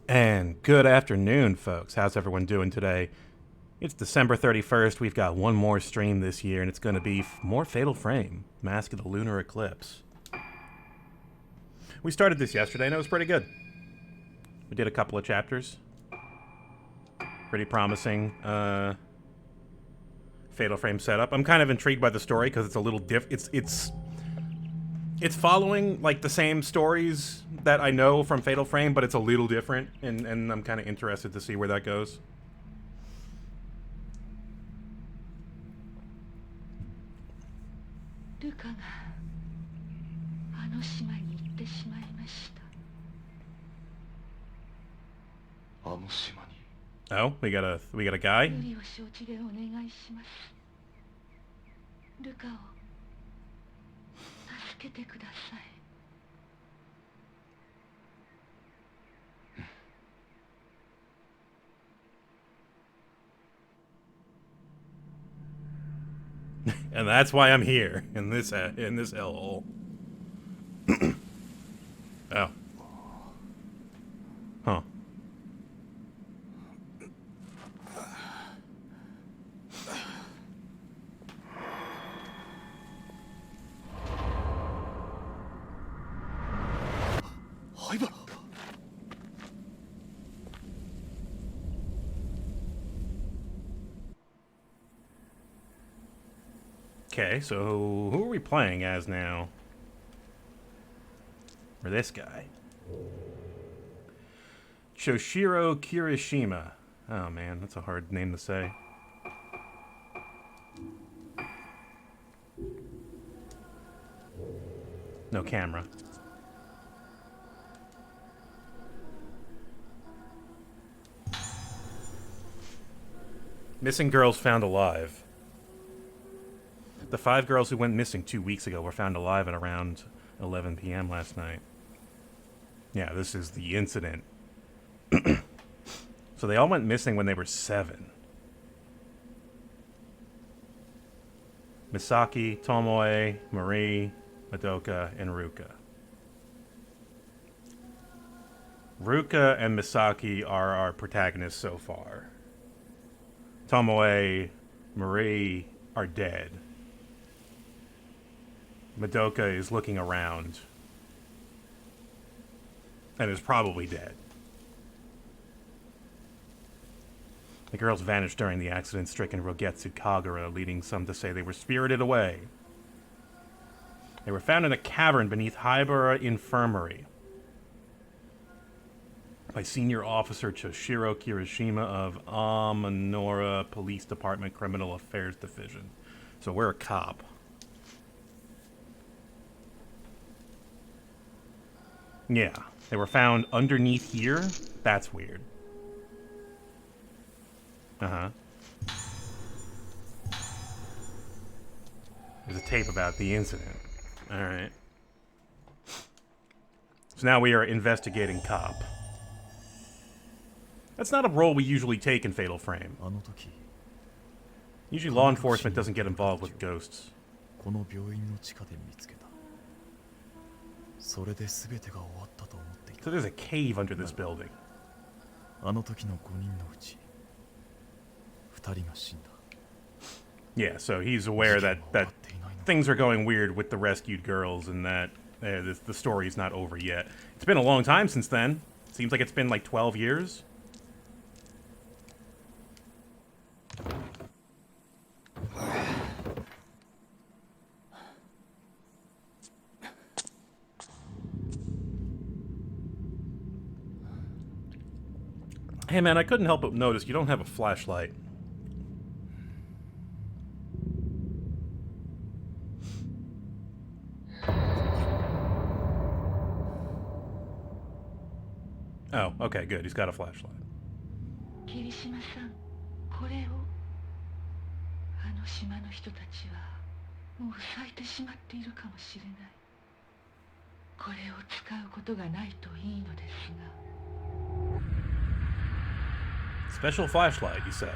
And good afternoon, folks. How's everyone doing today? It's December 31st. We've got one more stream this year, and it's going to be more Fatal Frame, Mask of the Lunar Eclipse. We started this yesterday, and it was pretty good. We did a couple of chapters. Pretty promising Fatal Frame setup. I'm kind of intrigued by the story because it's a little it's following like the same stories that I know from Fatal Frame, but it's a little different, and I'm kind of interested to see where that goes. Oh, we got a guy? And that's why I'm here in this hellhole. Oh. Huh. Okay, so who are we playing as now? Or this guy? Choshiro Kirishima. Oh man, that's a hard name to say. No camera. Missing girls found alive. The 5 girls who went missing 2 weeks ago were found alive at around 11 p.m. last night. Yeah, this is the incident. So they all went missing when they were 7. Misaki, Tomoe, Marie, Madoka, and Ruka. Ruka and Misaki are our protagonists so far. Tomoe, Marie are dead. Madoka is looking around and is probably dead. The girls vanished during the accident-stricken Rogetsu Kagura, leading some to say they were spirited away. They were found in a cavern beneath Haibara Infirmary by Senior Officer Choshiro Kirishima of Amanora Police Department Criminal Affairs Division. So we're a cop. Yeah, they were found underneath here? That's weird. Uh-huh. There's a tape about the incident. Alright. So now we are investigating cop. That's not a role we usually take in Fatal Frame. Usually law enforcement doesn't get involved with ghosts. So there's a cave under this building. Yeah, so he's aware that things are going weird with the rescued girls and that the story's not over yet. It's been a long time since then. Seems like it's been like 12 years. Hey man, I couldn't help but notice you don't have a flashlight. Oh, okay, good. He's got a flashlight. Special flashlight, you say?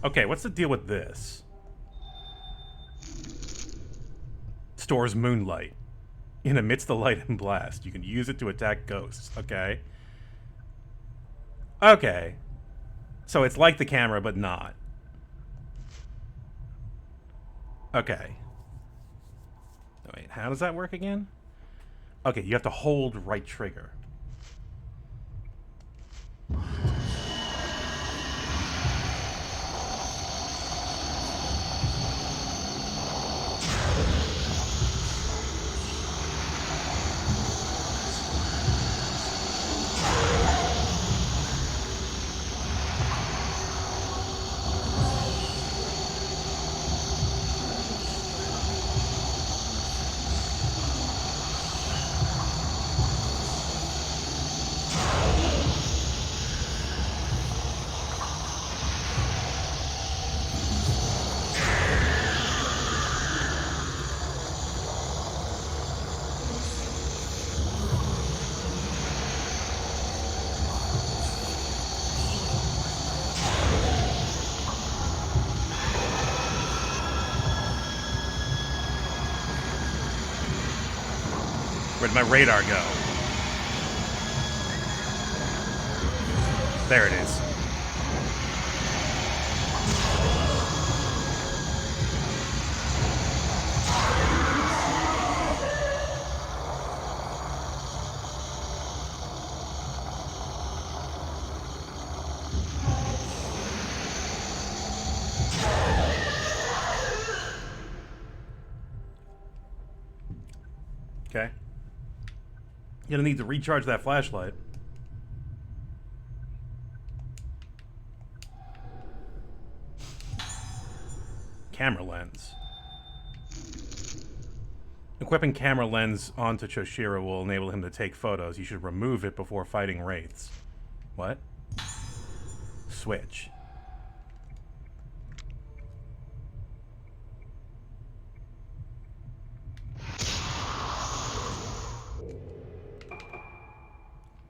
Okay, what's the deal with this? stores moonlight. It emits the light and blast. You can use it to attack ghosts. Okay. Okay. So it's like the camera, but not. Okay. Wait, how does that work again? Okay, you have to hold right trigger. Where'd my radar go? There it is. Okay. You're gonna need to recharge that flashlight. Camera lens. Equipping camera lens onto Choshiro will enable him to take photos. You should remove it before fighting wraiths. What? Switch.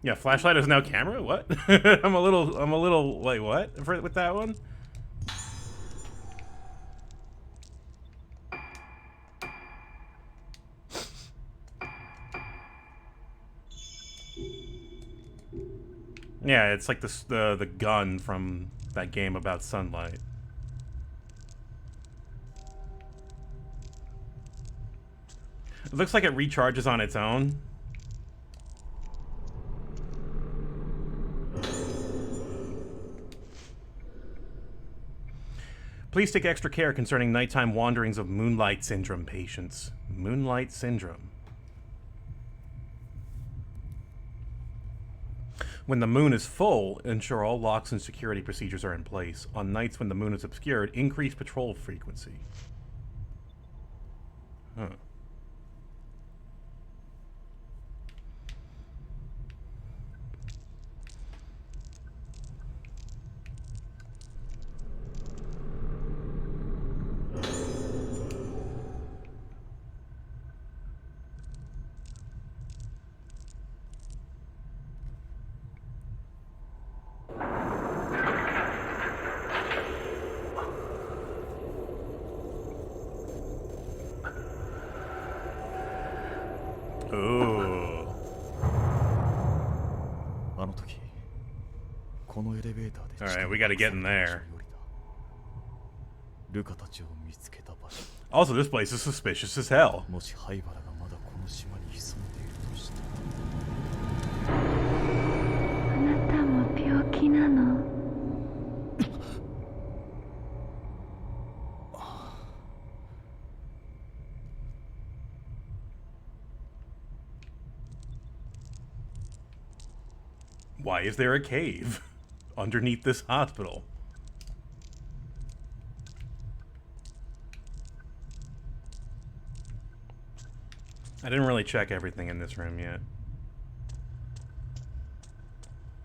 Yeah, flashlight is now camera? What? I'm a little, wait, what? With that one? Yeah, it's like the gun from that game about sunlight. It looks like it recharges on its own. Please take extra care concerning nighttime wanderings of Moonlight Syndrome patients. Moonlight Syndrome. When the moon is full, ensure all locks and security procedures are in place. On nights when the moon is obscured, increase patrol frequency. Huh. Alright, we gotta get in there. Also, this place is suspicious as hell. Why is there a cave underneath this hospital? I didn't really check everything in this room yet.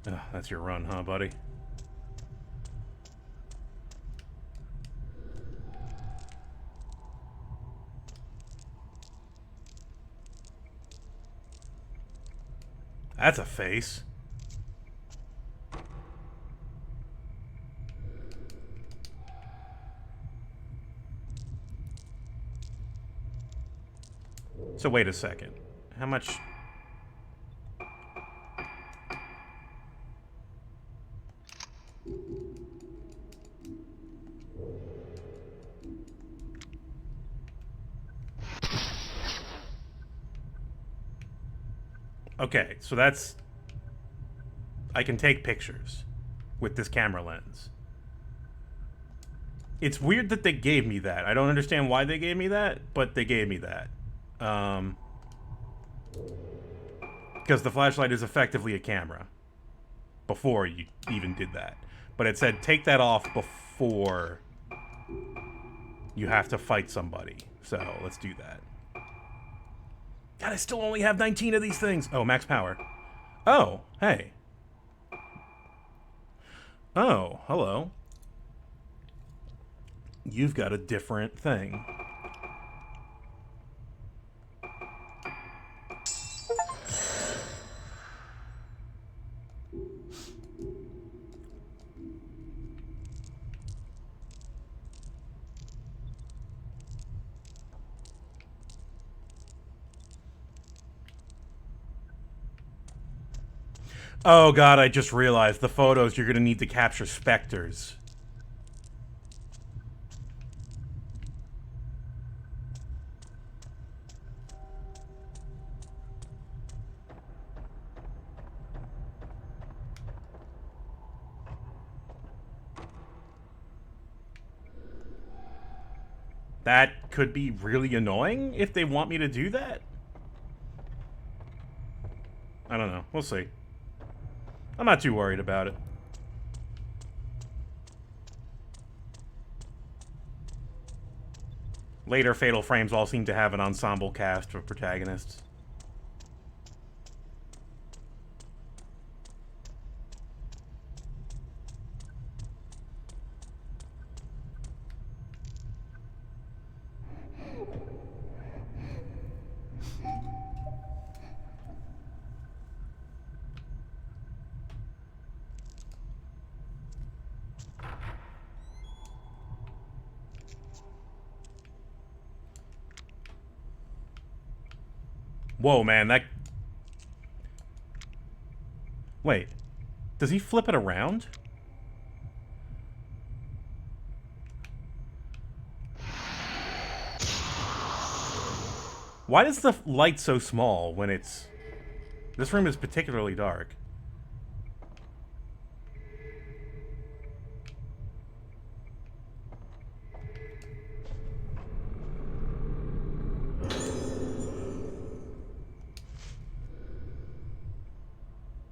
Ugh, that's your run, huh, buddy? That's a face. So wait a second. How much... Okay, so that's... I can take pictures with this camera lens. It's weird that they gave me that. I don't understand why they gave me that, but they gave me that. Because the flashlight is effectively a camera. Before you even did that. But it said take that off before you have to fight somebody. So let's do that. God, I still only have 19 of these things. Oh, max power. Oh, hey. Oh, hello. You've got a different thing. Oh god, I just realized the photos you're gonna need to capture specters. That could be really annoying if they want me to do that. I don't know. We'll see. I'm not too worried about it. Later Fatal Frames all seem to have an ensemble cast of protagonists. Whoa, man, that... Wait. Does he flip it around? Why is the light so small when it's... This room is particularly dark.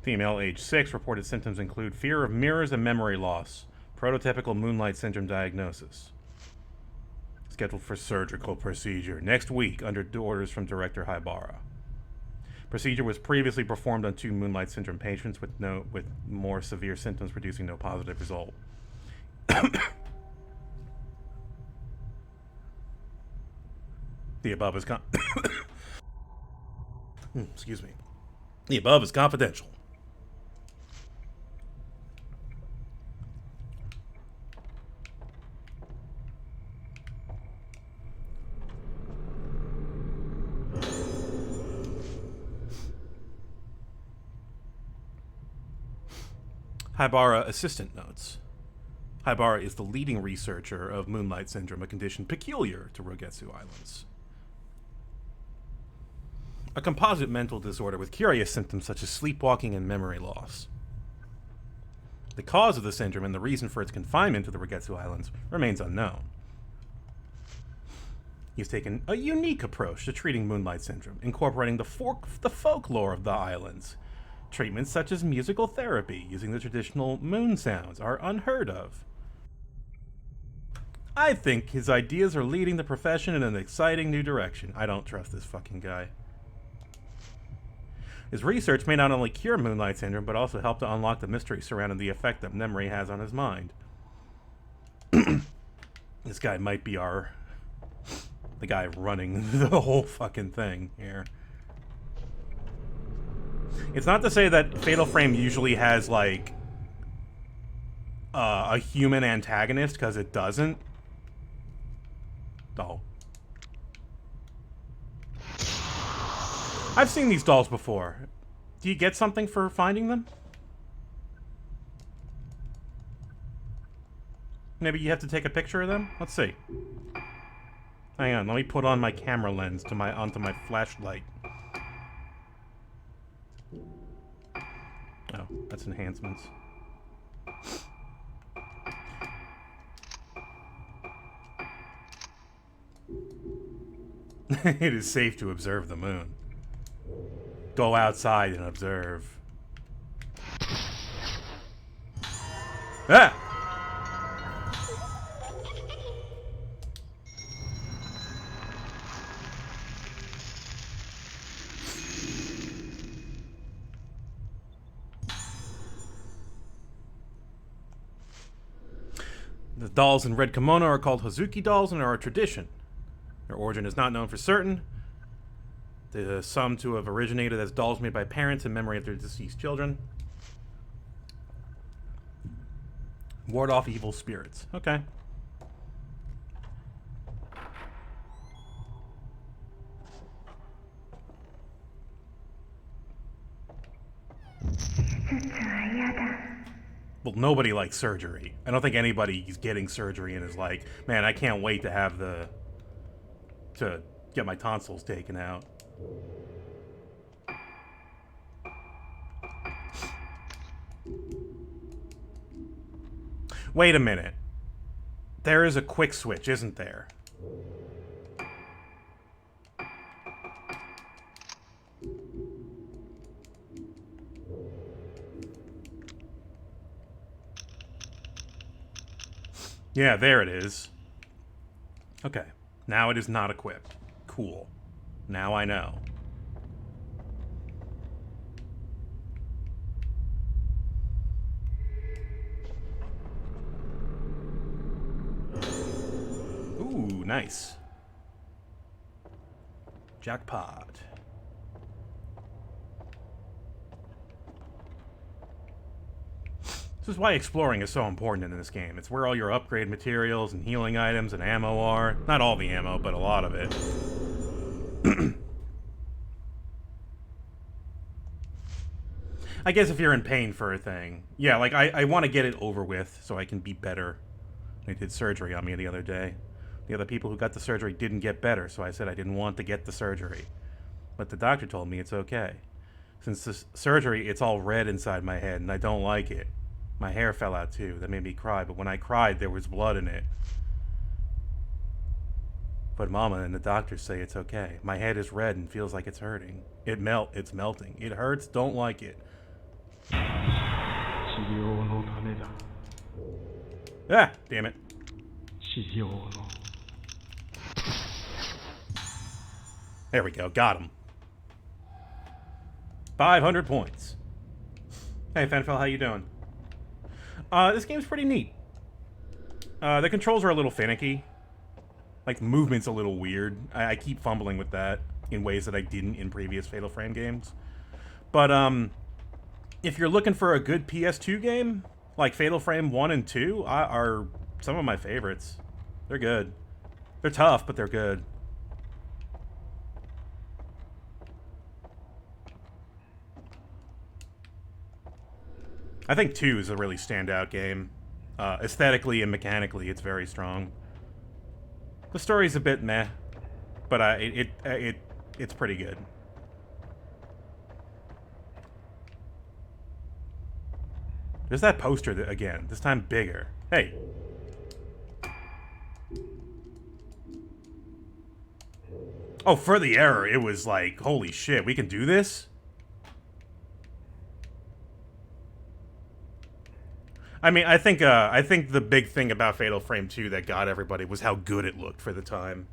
Female, age 6, reported symptoms include fear of mirrors and memory loss. Prototypical Moonlight Syndrome diagnosis. Scheduled for surgical procedure next week under orders from Director Haibara. Procedure was previously performed on 2 Moonlight Syndrome patients with more severe symptoms producing no positive result. The above is excuse me. The above is confidential. Haibara assistant notes. Haibara is the leading researcher of Moonlight Syndrome, a condition peculiar to Rogetsu Islands. A composite mental disorder with curious symptoms such as sleepwalking and memory loss. The cause of the syndrome and the reason for its confinement to the Rogetsu Islands remains unknown. He's taken a unique approach to treating Moonlight Syndrome, incorporating the folklore of the islands. Treatments such as musical therapy using the traditional moon sounds are unheard of. I think his ideas are leading the profession in an exciting new direction. I don't trust this fucking guy. His research may not only cure Moonlight Syndrome, but also help to unlock the mystery surrounding the effect that memory has on his mind. This guy might be the guy running the whole fucking thing here. It's not to say that Fatal Frame usually has, like, a human antagonist, because it doesn't. Oh. I've seen these dolls before. Do you get something for finding them? Maybe you have to take a picture of them? Let's see. Hang on, let me put on my camera lens to onto my flashlight. Oh, that's enhancements. It is safe to observe the moon. Go outside and observe. Ah! The dolls in red kimono are called Hazuki dolls and are a tradition. Their origin is not known for certain. They're some to have originated as dolls made by parents in memory of their deceased children. Ward off evil spirits. Okay. Well, nobody likes surgery. I don't think anybody's getting surgery and is like, man, I can't wait to have to get my tonsils taken out. Wait a minute. There is a quick switch, isn't there? Yeah, there it is. Okay. Now it is not equipped. Cool. Now I know. Ooh, nice. Jackpot. This is why exploring is so important in this game. It's where all your upgrade materials and healing items and ammo are. Not all the ammo, but a lot of it. I guess if you're in pain for a thing. Yeah, like, I want to get it over with so I can be better. They did surgery on me the other day. The other people who got the surgery didn't get better, so I said I didn't want to get the surgery. But the doctor told me it's okay. Since the surgery, it's all red inside my head, and I don't like it. My hair fell out too. That made me cry, but when I cried, there was blood in it. But Mama and the doctors say it's okay. My head is red and feels like it's hurting. It's melting. It hurts, don't like it. Ah, damn it. There we go, got him. 500 points. Hey, Fenfel, how you doing? This game's pretty neat. The controls are a little finicky. Like, the movement's a little weird. I keep fumbling with that in ways that I didn't in previous Fatal Frame games. But, if you're looking for a good PS2 game, like Fatal Frame 1 and 2 are some of my favorites. They're good. They're tough, but they're good. I think 2 is a really standout game. Aesthetically and mechanically, it's very strong. The story's a bit meh, but it's pretty good. There's that poster again, this time bigger. Hey. Oh, for the error, it was like, holy shit, we can do this? I mean, I think the big thing about Fatal Frame 2 that got everybody was how good it looked for the time.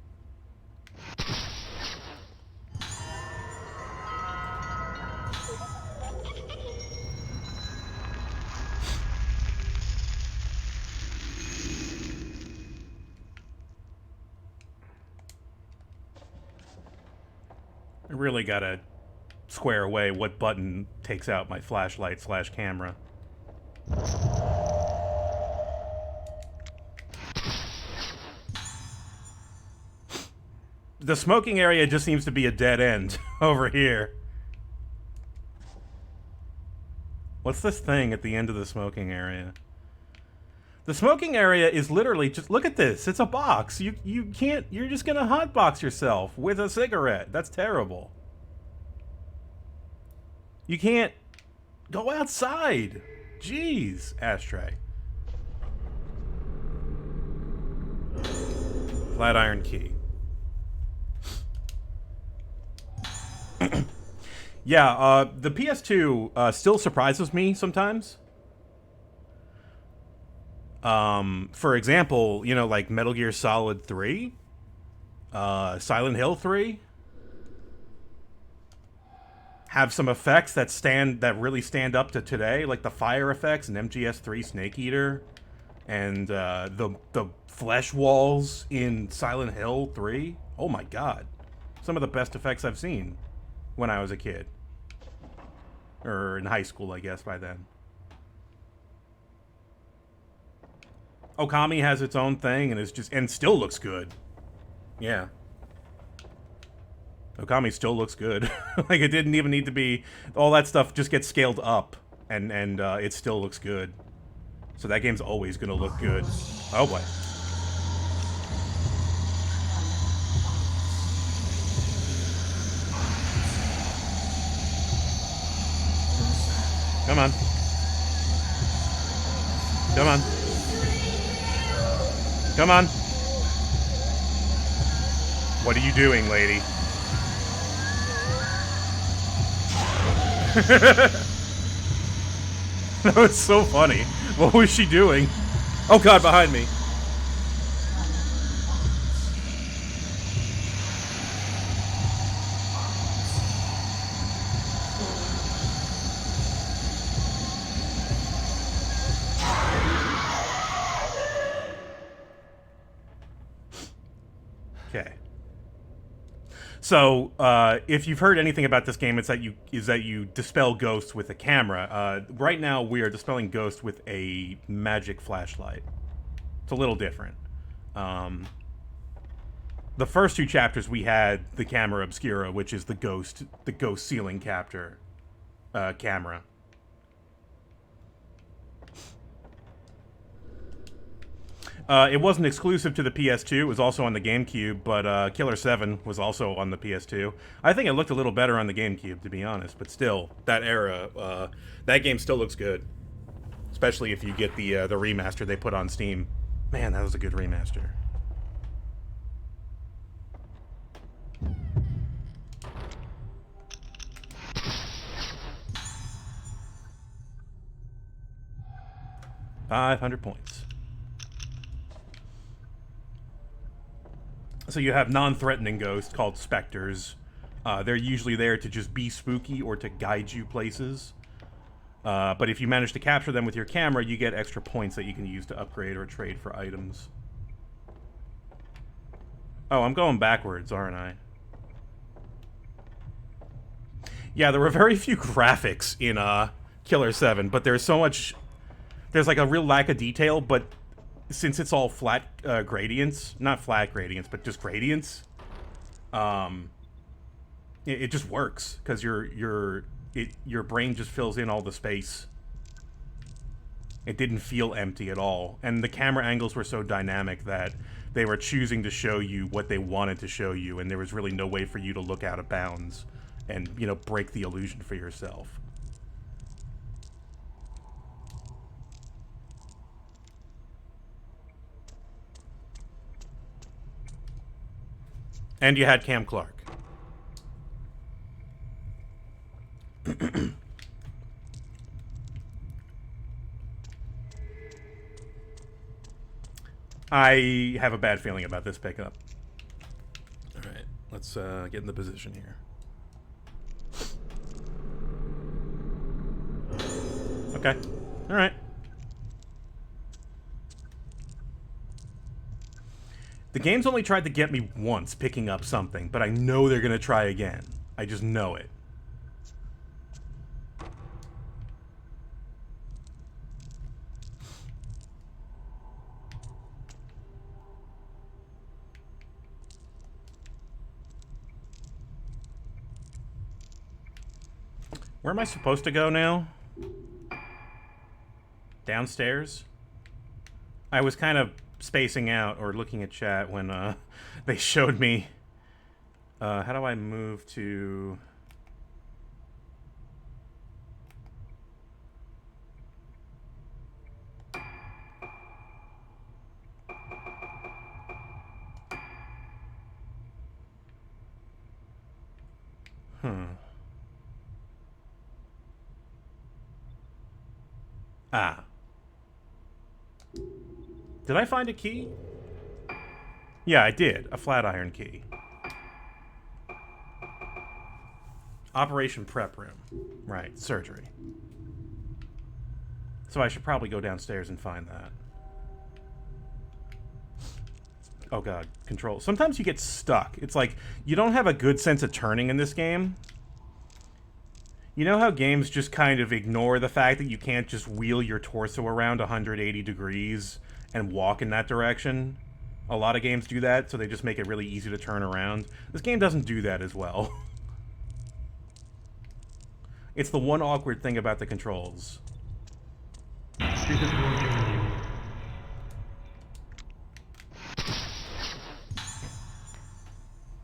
I really gotta square away what button takes out my flashlight / camera. The smoking area just seems to be a dead end over here. What's this thing at the end of the smoking area? The smoking area is literally just, look at this. It's a box. You can't, you're just gonna hotbox yourself with a cigarette. That's terrible. You can't go outside. Jeez, ashtray. Flatiron key. Yeah, the PS2 still surprises me sometimes. For example, you know, like Metal Gear Solid 3, Silent Hill 3 have some effects that really stand up to today, like the fire effects in MGS3 Snake Eater, and the flesh walls in Silent Hill 3. Oh my god, some of the best effects I've seen when I was a kid, or in high school, I guess by then. Okami has its own thing and is just, and still looks good. Yeah. Okami still looks good. Like, it didn't even need to be, all that stuff just gets scaled up and it still looks good. So that game's always gonna look good. Oh boy. Come on. Come on. Come on. What are you doing, lady? That was so funny. What was she doing? Oh god, behind me. Okay. So, if you've heard anything about this game, it's that you dispel ghosts with a camera. Right now, we are dispelling ghosts with a magic flashlight. It's a little different. The first two chapters we had the camera obscura, which is the ghost ceiling capture camera. It wasn't exclusive to the PS2. It was also on the GameCube, but Killer 7 was also on the PS2. I think it looked a little better on the GameCube, to be honest. But still, that era, that game still looks good. Especially if you get the remaster they put on Steam. Man, that was a good remaster. $500 points. So you have non-threatening ghosts called specters. They're usually there to just be spooky or to guide you places. But if you manage to capture them with your camera, you get extra points that you can use to upgrade or trade for items. Oh, I'm going backwards, aren't I? Yeah, there were very few graphics in Killer 7, but there's so much... There's like a real lack of detail, but since it's all flat gradients, not flat gradients, but just gradients, it just works because your brain just fills in all the space. It didn't feel empty at all, and the camera angles were so dynamic that they were choosing to show you what they wanted to show you, and there was really no way for you to look out of bounds and, you know, break the illusion for yourself. And you had Cam Clark. I have a bad feeling about this pickup. Alright, let's get in the position here. Okay. Alright. The game's only tried to get me once picking up something, but I know they're gonna try again. I just know it. Where am I supposed to go now? Downstairs? I was kind of spacing out or looking at chat when they showed me. How do I move to... Ah. Did I find a key? Yeah, I did. A Flatiron key. Operation prep room. Right, surgery. So I should probably go downstairs and find that. Oh god, control. Sometimes you get stuck. It's like, you don't have a good sense of turning in this game. You know how games just kind of ignore the fact that you can't just wheel your torso around 180 degrees and walk in that direction? A lot of games do that, so they just make it really easy to turn around. This game doesn't do that as well. It's the one awkward thing about the controls.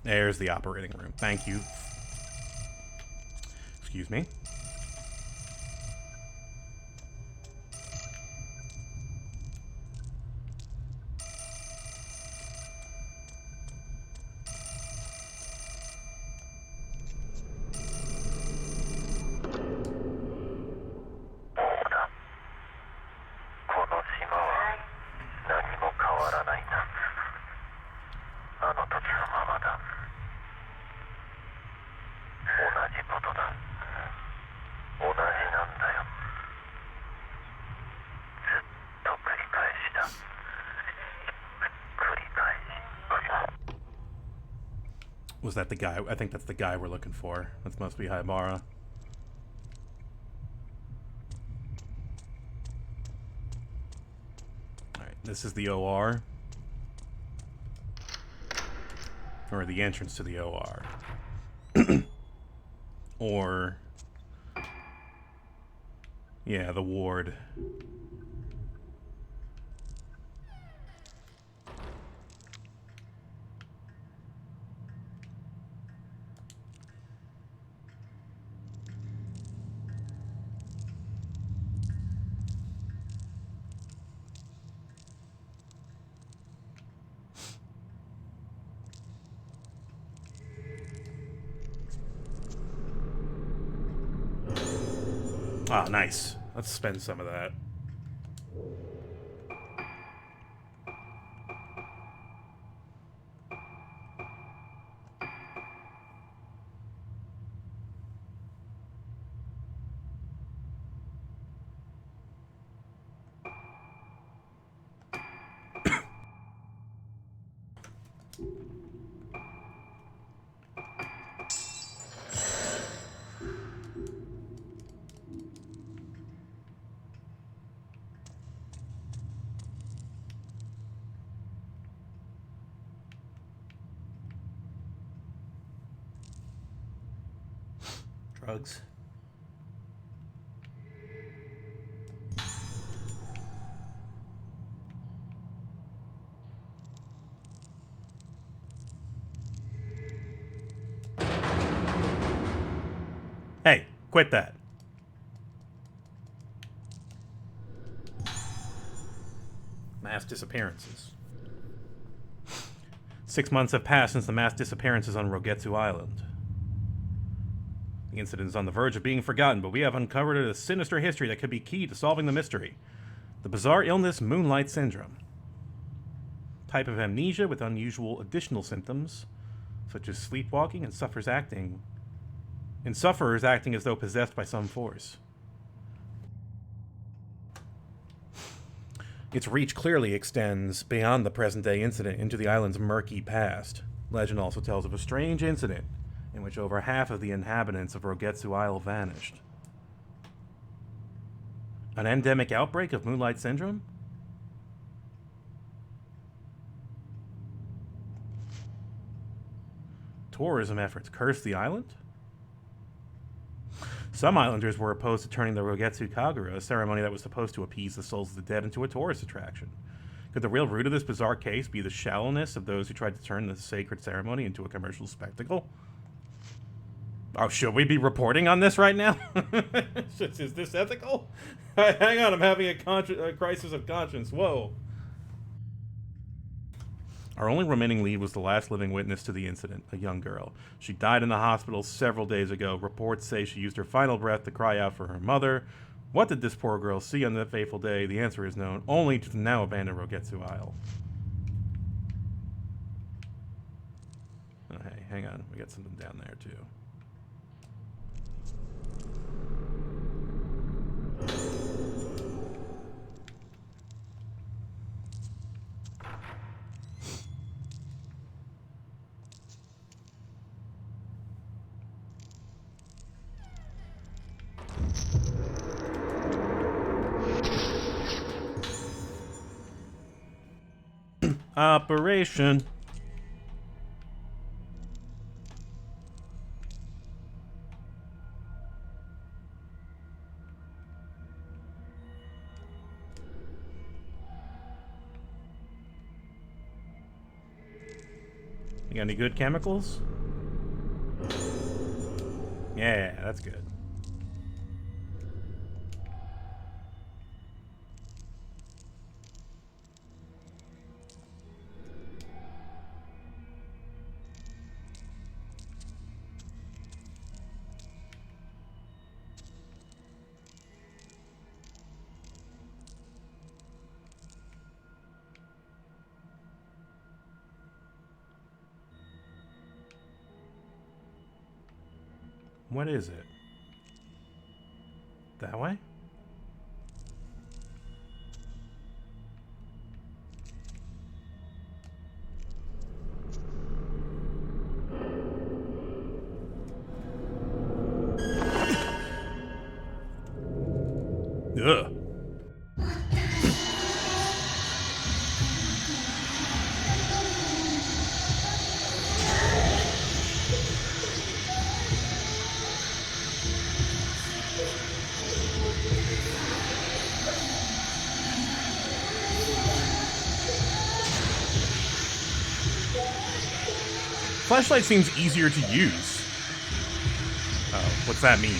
There's the operating room. Thank you. Excuse me. Was that the guy? I think that's the guy we're looking for. That must be Haibara. Alright, this is the OR. Or the entrance to the OR. Or... yeah, the ward. Ah, nice. Let's spend some of that. Drugs. Hey, quit that. Mass disappearances. 6 months have passed since the mass disappearances on Rogetsu Island. The incident is on the verge of being forgotten, but we have uncovered a sinister history that could be key to solving the mystery. The bizarre illness Moonlight Syndrome. Type of amnesia with unusual additional symptoms, such as sleepwalking and sufferers acting as though possessed by some force. Its reach clearly extends beyond the present-day incident into the island's murky past. Legend also tells of a strange incident in which over half of the inhabitants of Rogetsu Isle vanished. An endemic outbreak of Moonlight Syndrome? Tourism efforts curse the island? Some islanders were opposed to turning the Rogetsu Kagura, a ceremony that was supposed to appease the souls of the dead, into a tourist attraction. Could the real root of this bizarre case be the shallowness of those who tried to turn the sacred ceremony into a commercial spectacle? Oh, should we be reporting on this right now? Is this ethical? Hang on, I'm having a crisis of conscience. Whoa. Our only remaining lead was the last living witness to the incident, a young girl. She died in the hospital several days ago. Reports say she used her final breath to cry out for her mother. What did this poor girl see on that fateful day? The answer is known only to the now abandoned Rogetsu Isle. Oh, hey, hang on. We got something down there, too. Operation. You got any good chemicals? Yeah, that's good. What is it? That way? Ugh. Flashlight seems easier to use. Oh, what's that mean?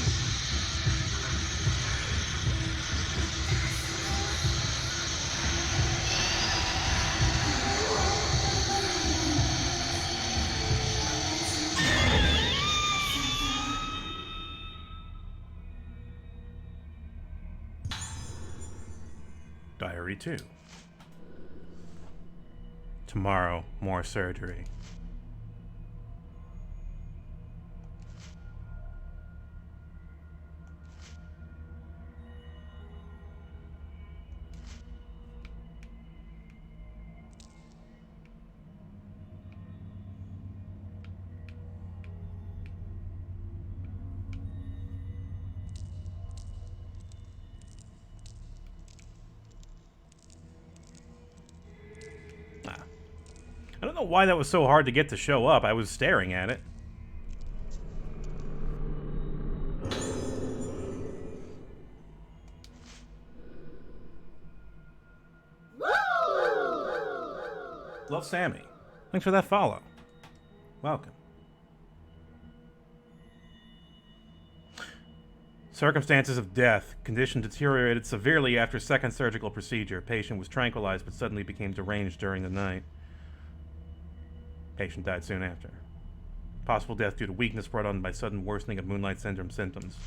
Diary 2. Tomorrow, more surgery. I don't know why that was so hard to get to show up. I was staring at it. Love Sammy. Thanks for that follow. Welcome. Circumstances of death. Condition deteriorated severely after second surgical procedure. Patient was tranquilized but suddenly became deranged during the night. Patient died soon after. Possible death due to weakness brought on by sudden worsening of Moonlight Syndrome symptoms.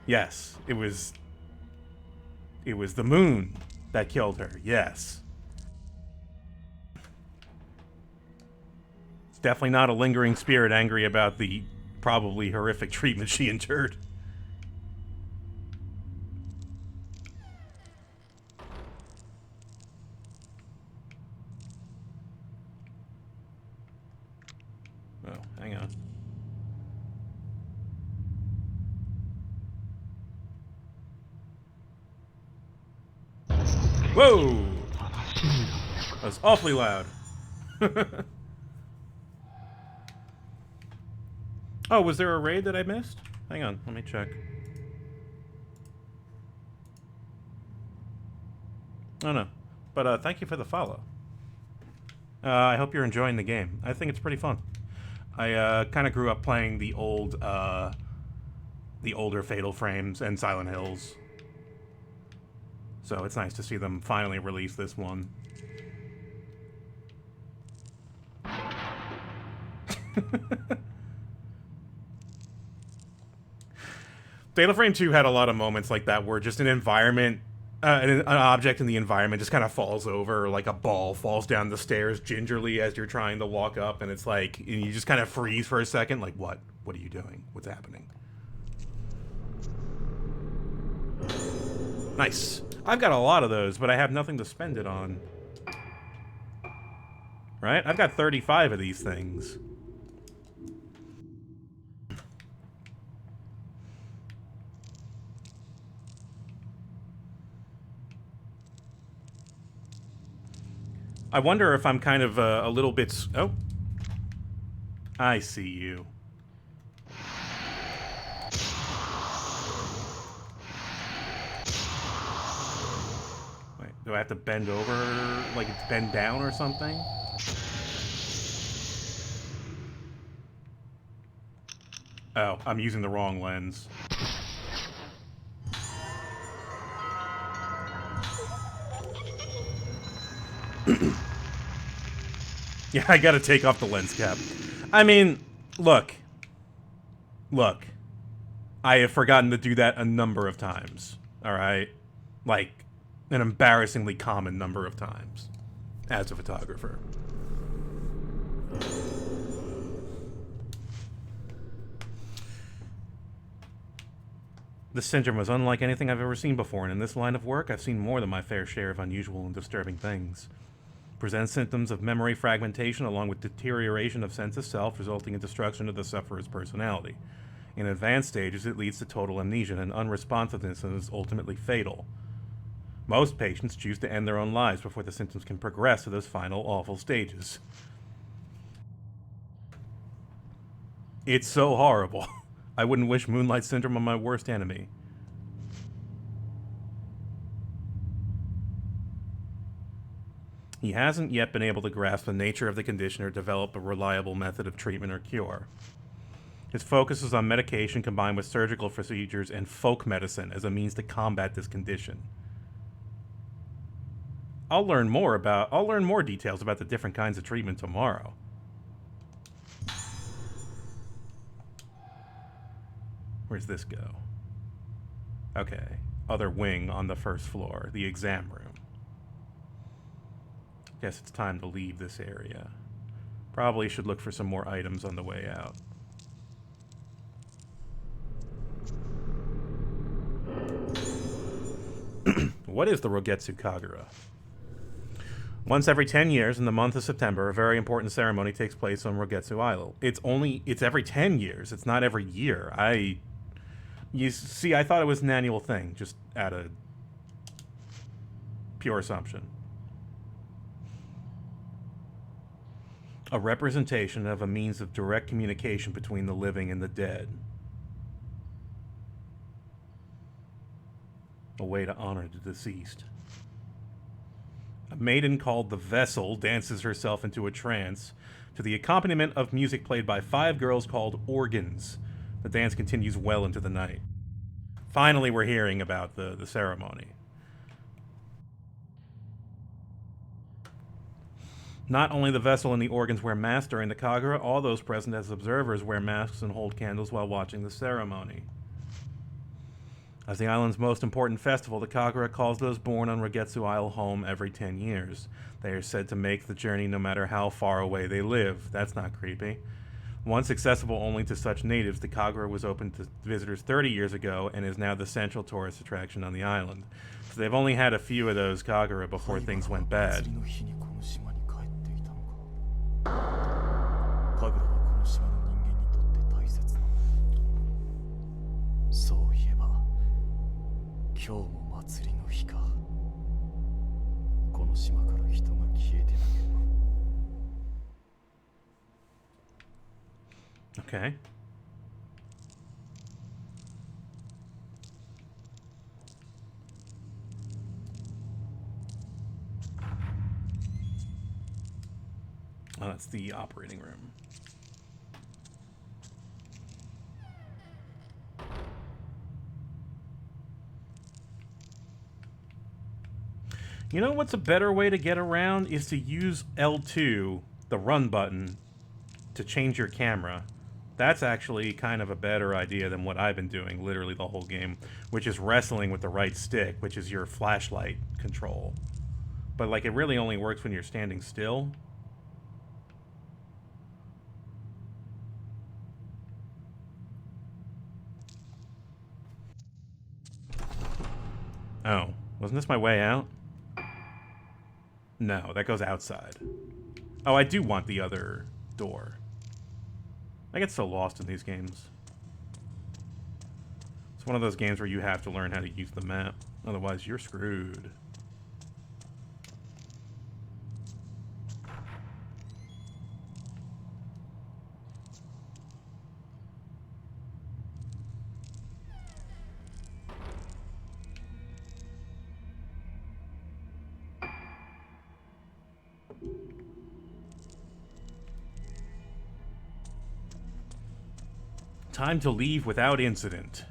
Yes, it was the moon that killed her, yes. It's definitely not a lingering spirit angry about the probably horrific treatment she endured. Oh, hang on. Whoa! That was awfully loud. Oh, was there a raid that I missed? Hang on, let me check. Oh no, but thank you for the follow. I hope you're enjoying the game. I think it's pretty fun. I kind of grew up playing the older Fatal Frames and Silent Hills, so it's nice to see them finally release this one. Fatal Frame 2 had a lot of moments like that where just an environment, an object in the environment just kind of falls over, like a ball falls down the stairs gingerly as you're trying to walk up, and it's like, and you just kind of freeze for a second, like, what? What are you doing? What's happening? Nice. I've got a lot of those, but I have nothing to spend it on. Right? I've got 35 of these things. I wonder if I'm kind of a little bit... Oh. I see you. Wait, do I have to bend over, like it's bend down or something? Oh, I'm using the wrong lens. Yeah, I gotta take off the lens cap. I mean, look. Look. I have forgotten to do that a number of times. Alright? Like, an embarrassingly common number of times. As a photographer. This syndrome was unlike anything I've ever seen before, and in this line of work, I've seen more than my fair share of unusual and disturbing things. Presents symptoms of memory fragmentation along with deterioration of sense of self, resulting in destruction of the sufferer's personality. In advanced stages, it leads to total amnesia and unresponsiveness and is ultimately fatal. Most patients choose to end their own lives before the symptoms can progress to those final awful stages. It's so horrible. I wouldn't wish Moonlight Syndrome on my worst enemy. He hasn't yet been able to grasp the nature of the condition or develop a reliable method of treatment or cure. His focus is on medication combined with surgical procedures and folk medicine as a means to combat this condition. I'll learn more details about the different kinds of treatment tomorrow. Where's this go? Okay. Other wing on the first floor, the exam room. Guess it's time to leave this area. Probably should look for some more items on the way out. What is the Rogetsu Kagura? Once every 10 years, in the month of September, a very important ceremony takes place on Rogetsu Isle. It's every 10 years. It's not every year. You see, I thought it was an annual thing, just out of pure assumption. A representation of a means of direct communication between the living and the dead. A way to honor the deceased. A maiden called the Vessel dances herself into a trance to the accompaniment of music played by 5 girls called organs. The dance continues well into the night. Finally, we're hearing about the ceremony. Not only the Vessel and the organs wear masks during the Kagura, all those present as observers wear masks and hold candles while watching the ceremony. As the island's most important festival, the Kagura calls those born on Rogetsu Isle home every 10 years. They are said to make the journey no matter how far away they live. That's not creepy. Once accessible only to such natives, the Kagura was opened to visitors 30 years ago and is now the central tourist attraction on the island. So they've only had a few of those Kagura before things went bad. Okay. Oh, that's the operating room. You know what's a better way to get around is to use L2, the run button, to change your camera. That's actually kind of a better idea than what I've been doing literally the whole game, which is wrestling with the right stick, which is your flashlight control. But like it really only works when you're standing still. Oh, wasn't this my way out? No, that goes outside. Oh, I do want the other door. I get so lost in these games. It's one of those games where you have to learn how to use the map. Otherwise, you're screwed. Time to leave without incident.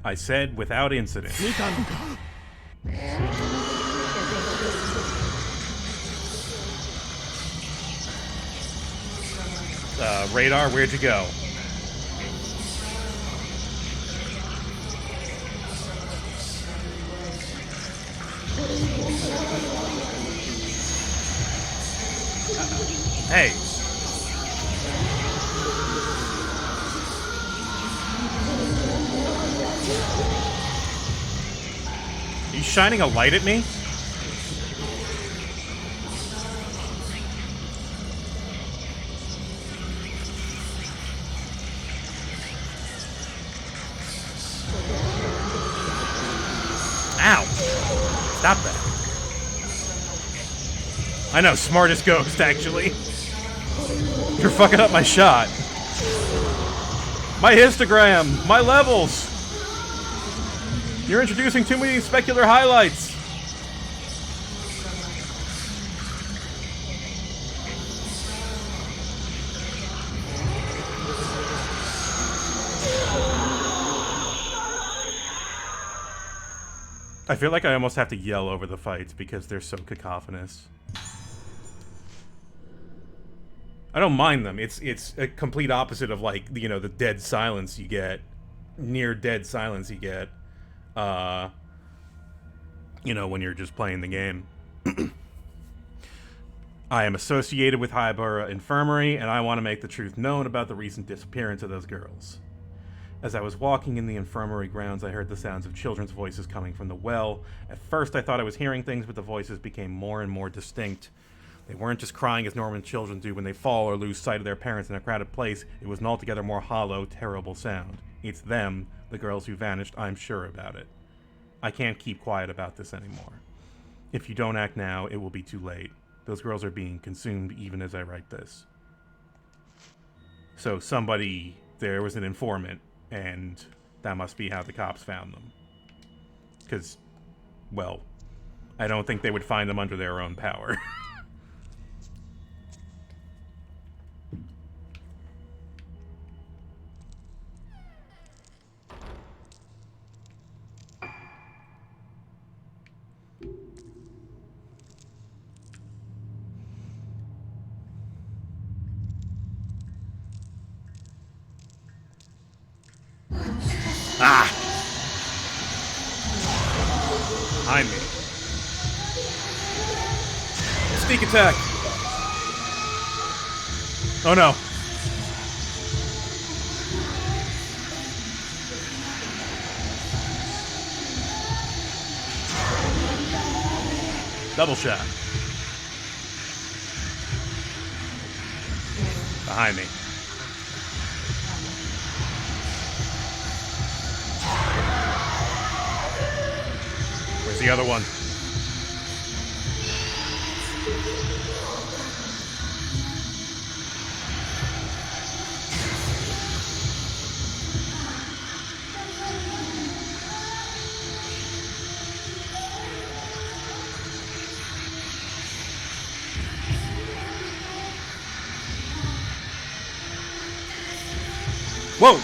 I said without incident. Radar, where'd you go? Hey. Are you shining a light at me? Ow! Stop that. I know, smartest ghost, actually. You're fucking up my shot. My histogram! My levels! You're introducing too many specular highlights! I feel like I almost have to yell over the fights because they're so cacophonous. I don't mind them. It's a complete opposite of, like, you know, the dead silence you get. Near dead silence you get. You know, when you're just playing the game. I am associated with Highborough Infirmary, and I want to make the truth known about the recent disappearance of those girls. As I was walking in the infirmary grounds, I heard the sounds of children's voices coming from the well. At first, I thought I was hearing things, but the voices became more and more distinct. They weren't just crying as normal children do when they fall or lose sight of their parents in a crowded place. It was an altogether more hollow, terrible sound. It's them, the girls who vanished, I'm sure about it. I can't keep quiet about this anymore. If you don't act now, it will be too late. Those girls are being consumed even as I write this. So there was an informant, and that must be how the cops found them. Because, well, I don't think they would find them under their own power. Ah! Behind me. Sneak attack! Oh no. Double shot. Behind me. Where's the other one? Whoa!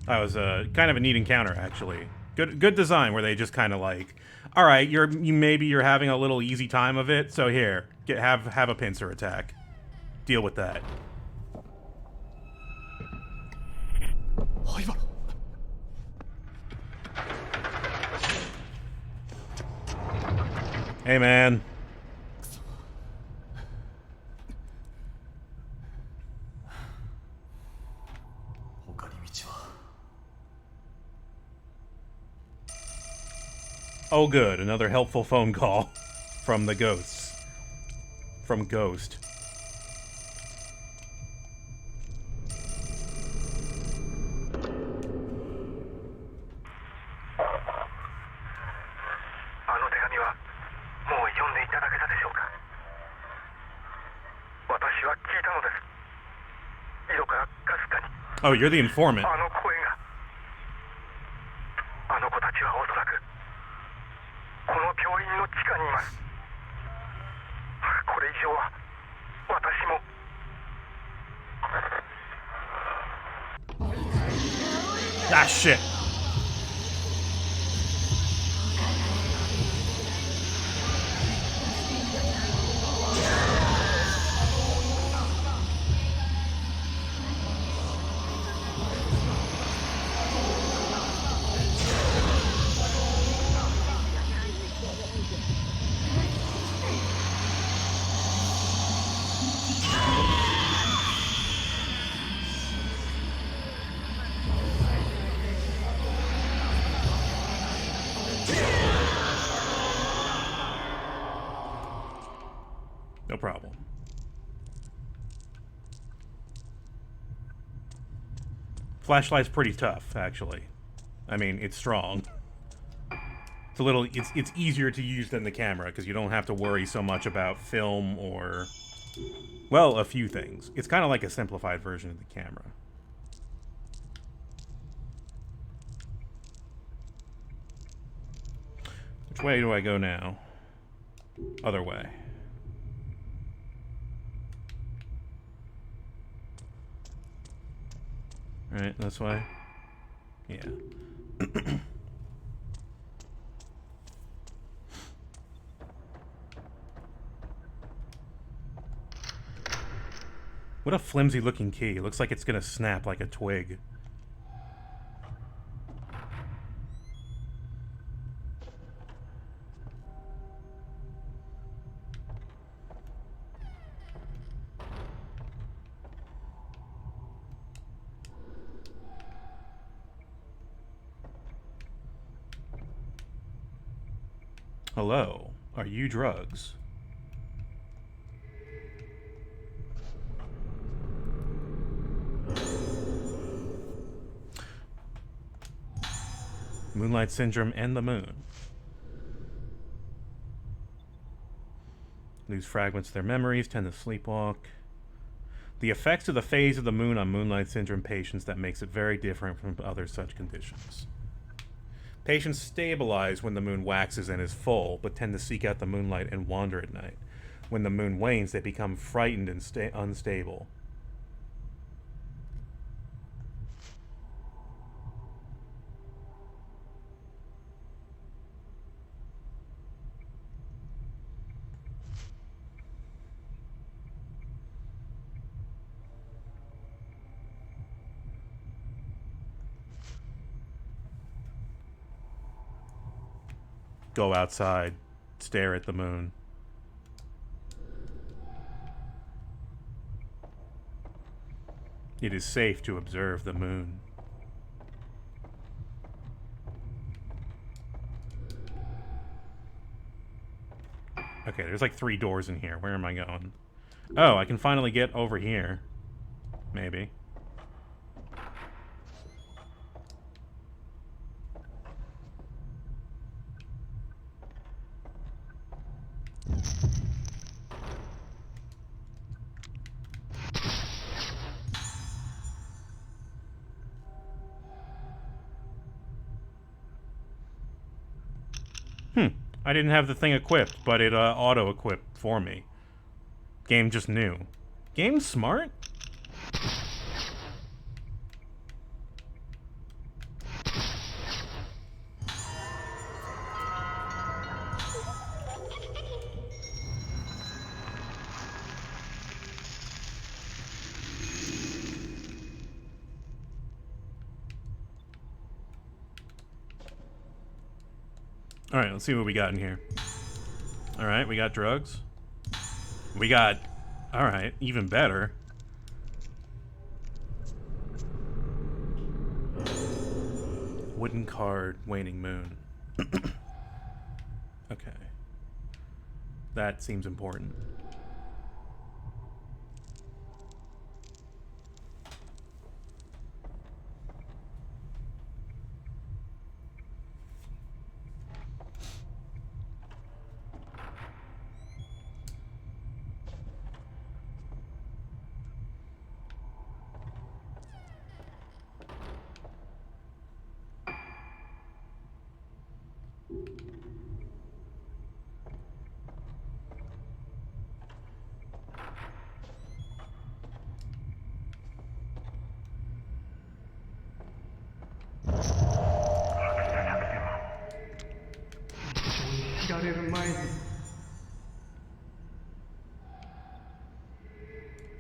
That was kind of a neat encounter, actually. Good design where they just kind of like, all right, maybe you're having a little easy time of it, so here, have a pincer attack, deal with that. Hey, man. Oh, good. Another helpful phone call from the ghosts. From Ghost. Oh, you're the informant. Ah, shit. No problem. Flashlight's pretty tough, actually. I mean, it's strong. It's a little, it's easier to use than the camera, because you don't have to worry so much about film or, well, a few things. It's kind of like a simplified version of the camera. Which way do I go now? Other way. Right, this way? Yeah. What a flimsy looking key. It looks like it's gonna snap like a twig. Hello, are you drugs? Moonlight Syndrome and the moon. Lose fragments of their memories, tend to sleepwalk. The effects of the phase of the moon on Moonlight Syndrome patients that makes it very different from other such conditions. Patients stabilize when the moon waxes and is full, but tend to seek out the moonlight and wander at night. When the moon wanes, they become frightened and unstable. Go outside, stare at the moon. It is safe to observe the moon. Okay, there's like 3 doors in here. Where am I going? Oh, I can finally get over here. Maybe. I didn't have the thing equipped, but it auto-equipped for me. Game just knew. Game's smart? Alright, let's see what we got in here. Alright, we got drugs. We got... Alright, even better. Wooden card, waning moon. Okay. That seems important.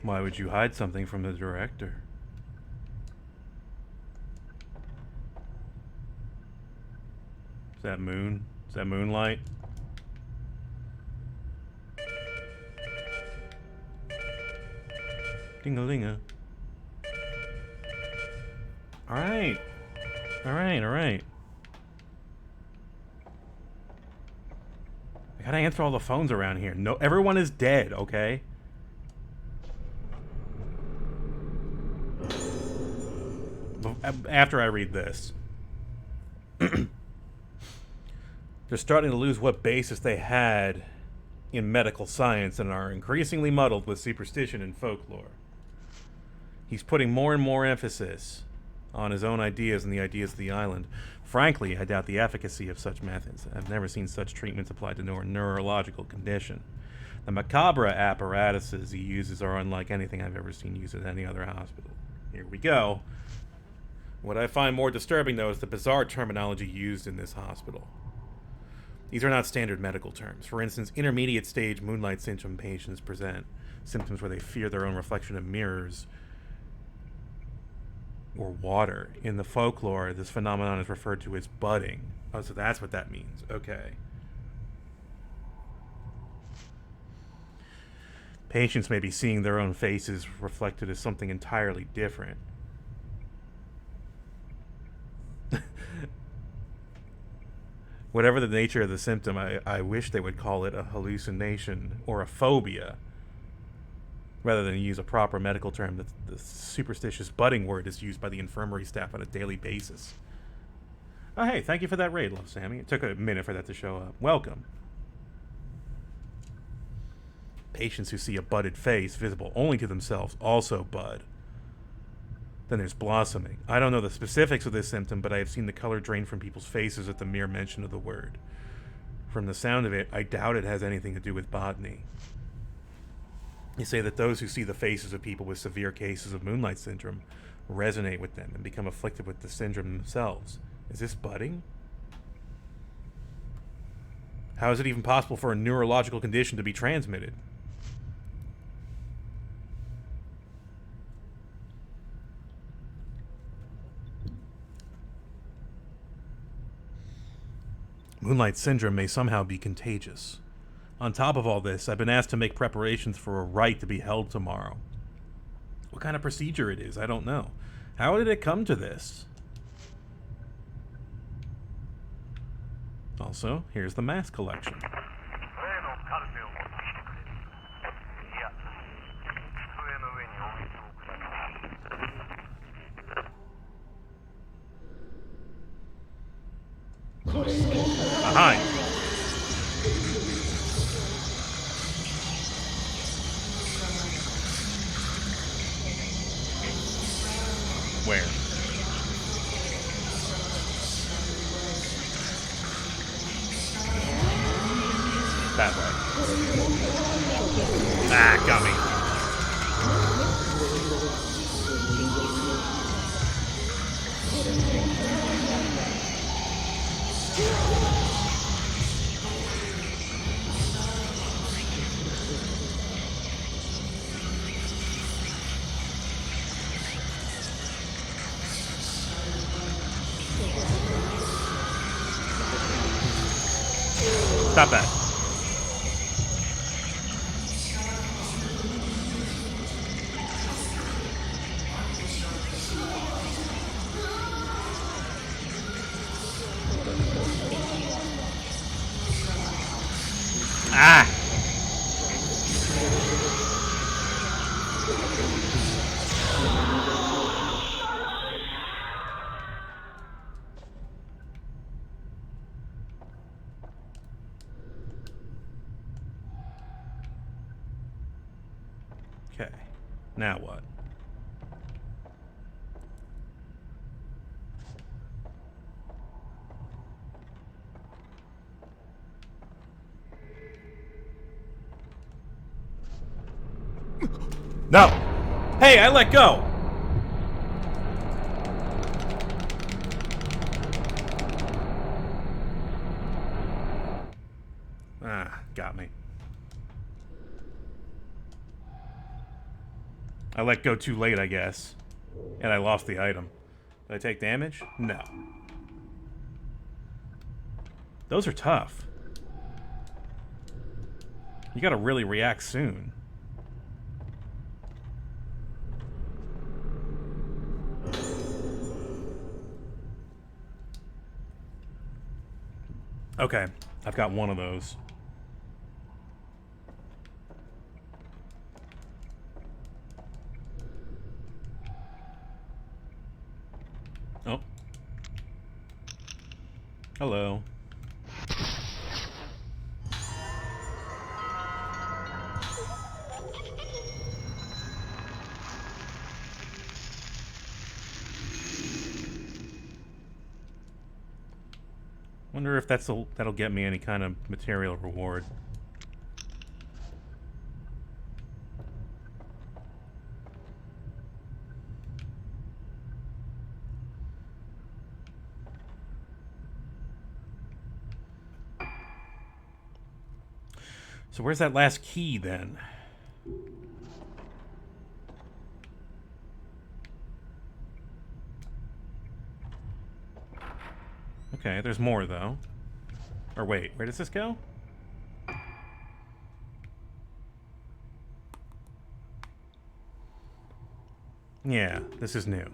Why would you hide something from the director? Is that moon? Is that moonlight? Ding-a-linga. Alright. Alright, alright. I gotta answer all the phones around here. No, everyone is dead, okay? After I read this. They're starting to lose what basis they had in medical science and are increasingly muddled with superstition and folklore. He's putting more and more emphasis on his own ideas and the ideas of the island. Frankly, I doubt the efficacy of such methods. I've never seen such treatments applied to a neurological condition. The macabre apparatuses he uses are unlike anything I've ever seen used at any other hospital. Here we go. What I find more disturbing, though, is the bizarre terminology used in this hospital. These are not standard medical terms. For instance, intermediate stage moonlight syndrome patients present symptoms where they fear their own reflection of mirrors or water. In the folklore, this phenomenon is referred to as budding. Oh, so that's what that means. Okay. Patients may be seeing their own faces reflected as something entirely different. Whatever the nature of the symptom, I wish they would call it a hallucination or a phobia, rather than use a proper medical term. The superstitious budding word is used by the infirmary staff on a daily basis. Oh, hey, thank you for that raid, Love Sammy. It took a minute for that to show up. Welcome. Patients who see a budded face, visible only to themselves, also bud. Then there's blossoming. I don't know the specifics of this symptom, but I have seen the color drain from people's faces at the mere mention of the word. From the sound of it, I doubt it has anything to do with botany. You say that those who see the faces of people with severe cases of moonlight syndrome resonate with them and become afflicted with the syndrome themselves. Is this budding? How is it even possible for a neurological condition to be transmitted? Moonlight syndrome may somehow be contagious. On top of all this, I've been asked to make preparations for a rite to be held tomorrow. What kind of procedure it is, I don't know. How did it come to this? Also, here's the mask collection. Reno, Carfield. Behind. Where? That way. Ah, got me. Stop that. Ah! Okay. Now what? No! Hey, I let go! Ah, got me. I let go too late, I guess. And I lost the item. Did I take damage? No. Those are tough. You gotta really react soon. Okay, I've got one of those. Oh. Hello. Wonder if that'll get me any kind of material reward. So where's that last key then? Okay, there's more though. Or wait, where does this go? Yeah, this is new.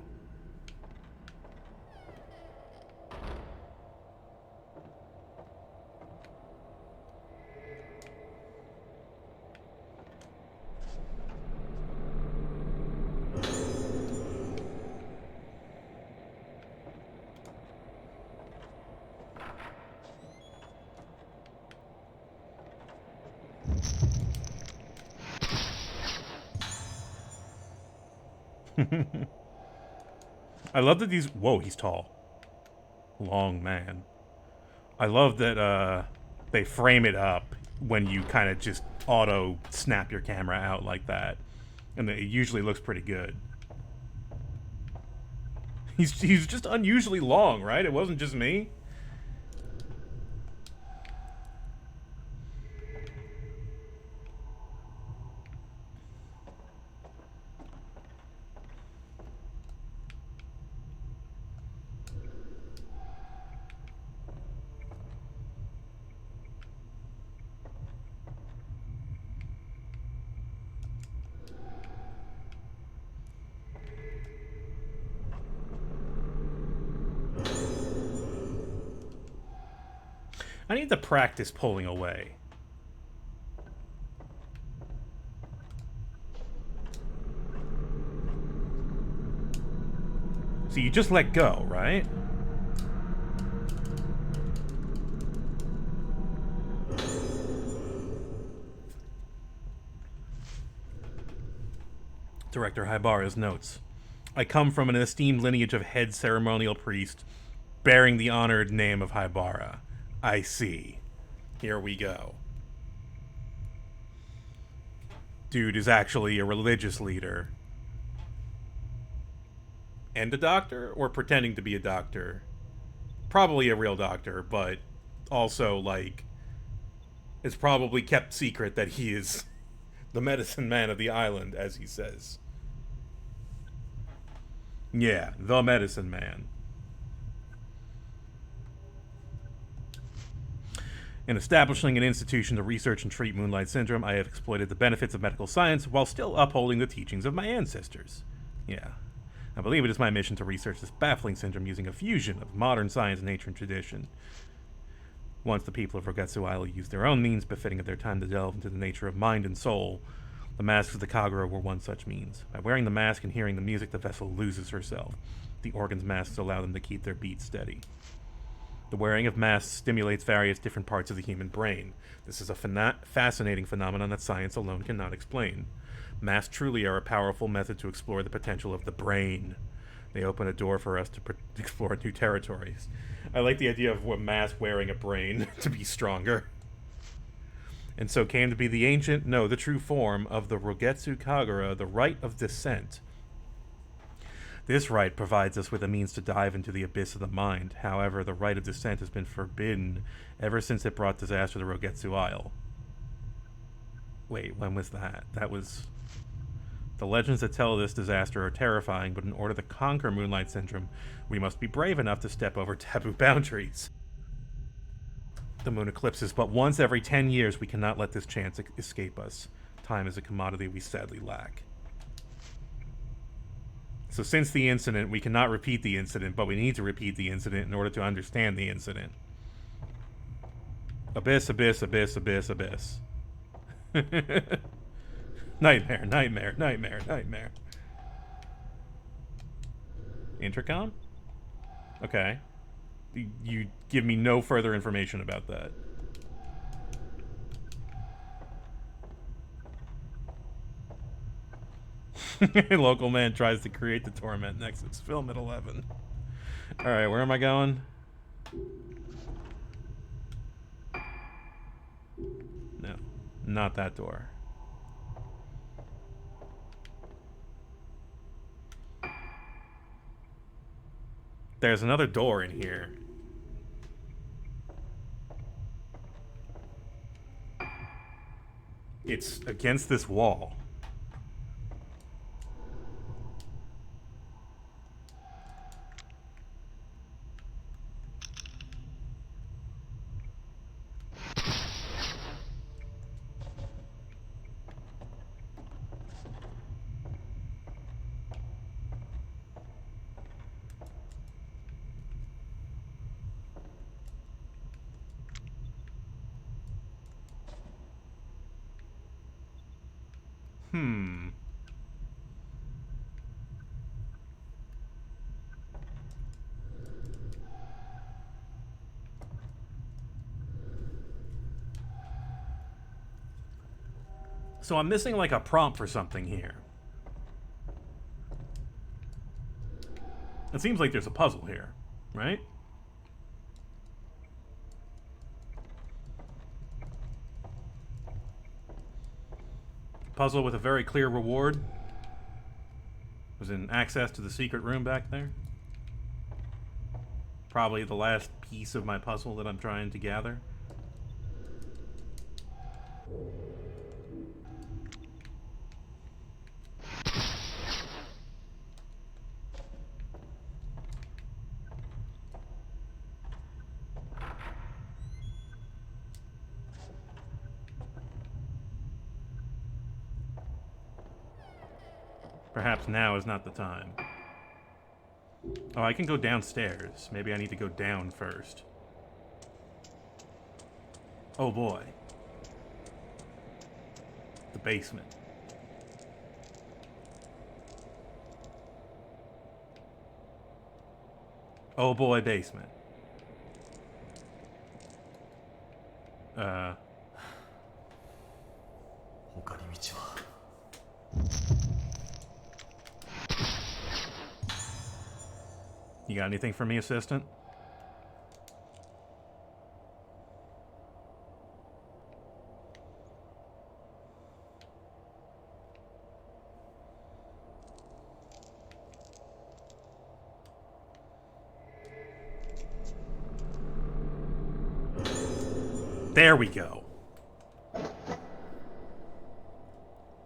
I love that these... Whoa, he's tall. Long man. I love that they frame it up when you kind of just auto snap your camera out like that. And it usually looks pretty good. He's just unusually long, right? It wasn't just me? I need to practice pulling away. So you just let go, right? Director Haibara's notes. I come from an esteemed lineage of head ceremonial priest bearing the honored name of Haibara. I see. Here we go. Dude is actually a religious leader. And a doctor? Or pretending to be a doctor? Probably a real doctor, but also, like, it's probably kept secret that he is the medicine man of the island, as he says. Yeah, the medicine man. In establishing an institution to research and treat Moonlight Syndrome, I have exploited the benefits of medical science while still upholding the teachings of my ancestors. Yeah. I believe it is my mission to research this baffling syndrome using a fusion of modern science, nature, and tradition. Once the people of Rogetsu Isle used their own means befitting of their time to delve into the nature of mind and soul, the masks of the Kagura were one such means. By wearing the mask and hearing the music, the vessel loses herself. The organ's masks allow them to keep their beats steady. The wearing of masks stimulates various different parts of the human brain. This is a fascinating phenomenon that science alone cannot explain. Masks truly are a powerful method to explore the potential of the brain. They open a door for us to explore new territories. I like the idea of a mask wearing a brain to be stronger. And so came to be the true form of the Rogetsu Kagura, the Rite of Descent. This rite provides us with a means to dive into the abyss of the mind. However, the Rite of Descent has been forbidden ever since it brought disaster to Rogetsu Isle. Wait, when was that? That was... The legends that tell of this disaster are terrifying, but in order to conquer Moonlight Syndrome, we must be brave enough to step over taboo boundaries. The moon eclipses but once every 10 years. We cannot let this chance escape us. Time is a commodity we sadly lack. So since the incident, we cannot repeat the incident, but we need to repeat the incident in order to understand the incident. Abyss, abyss, abyss, abyss, abyss. Nightmare, nightmare, nightmare, nightmare. Intercom? Okay. You give me no further information about that. Local man tries to create the torment nexus. Film at 11. Alright, where am I going? No, not that door. There's another door in here. It's against this wall. So I'm missing like a prompt for something here. It seems like there's a puzzle here, right? Puzzle with a very clear reward. Was in access to the secret room back there. Probably the last piece of my puzzle that I'm trying to gather. Perhaps now is not the time. Oh, I can go downstairs. Maybe I need to go down first. Oh boy. The basement. Oh boy, basement. 他に道は You got anything for me, assistant? There we go.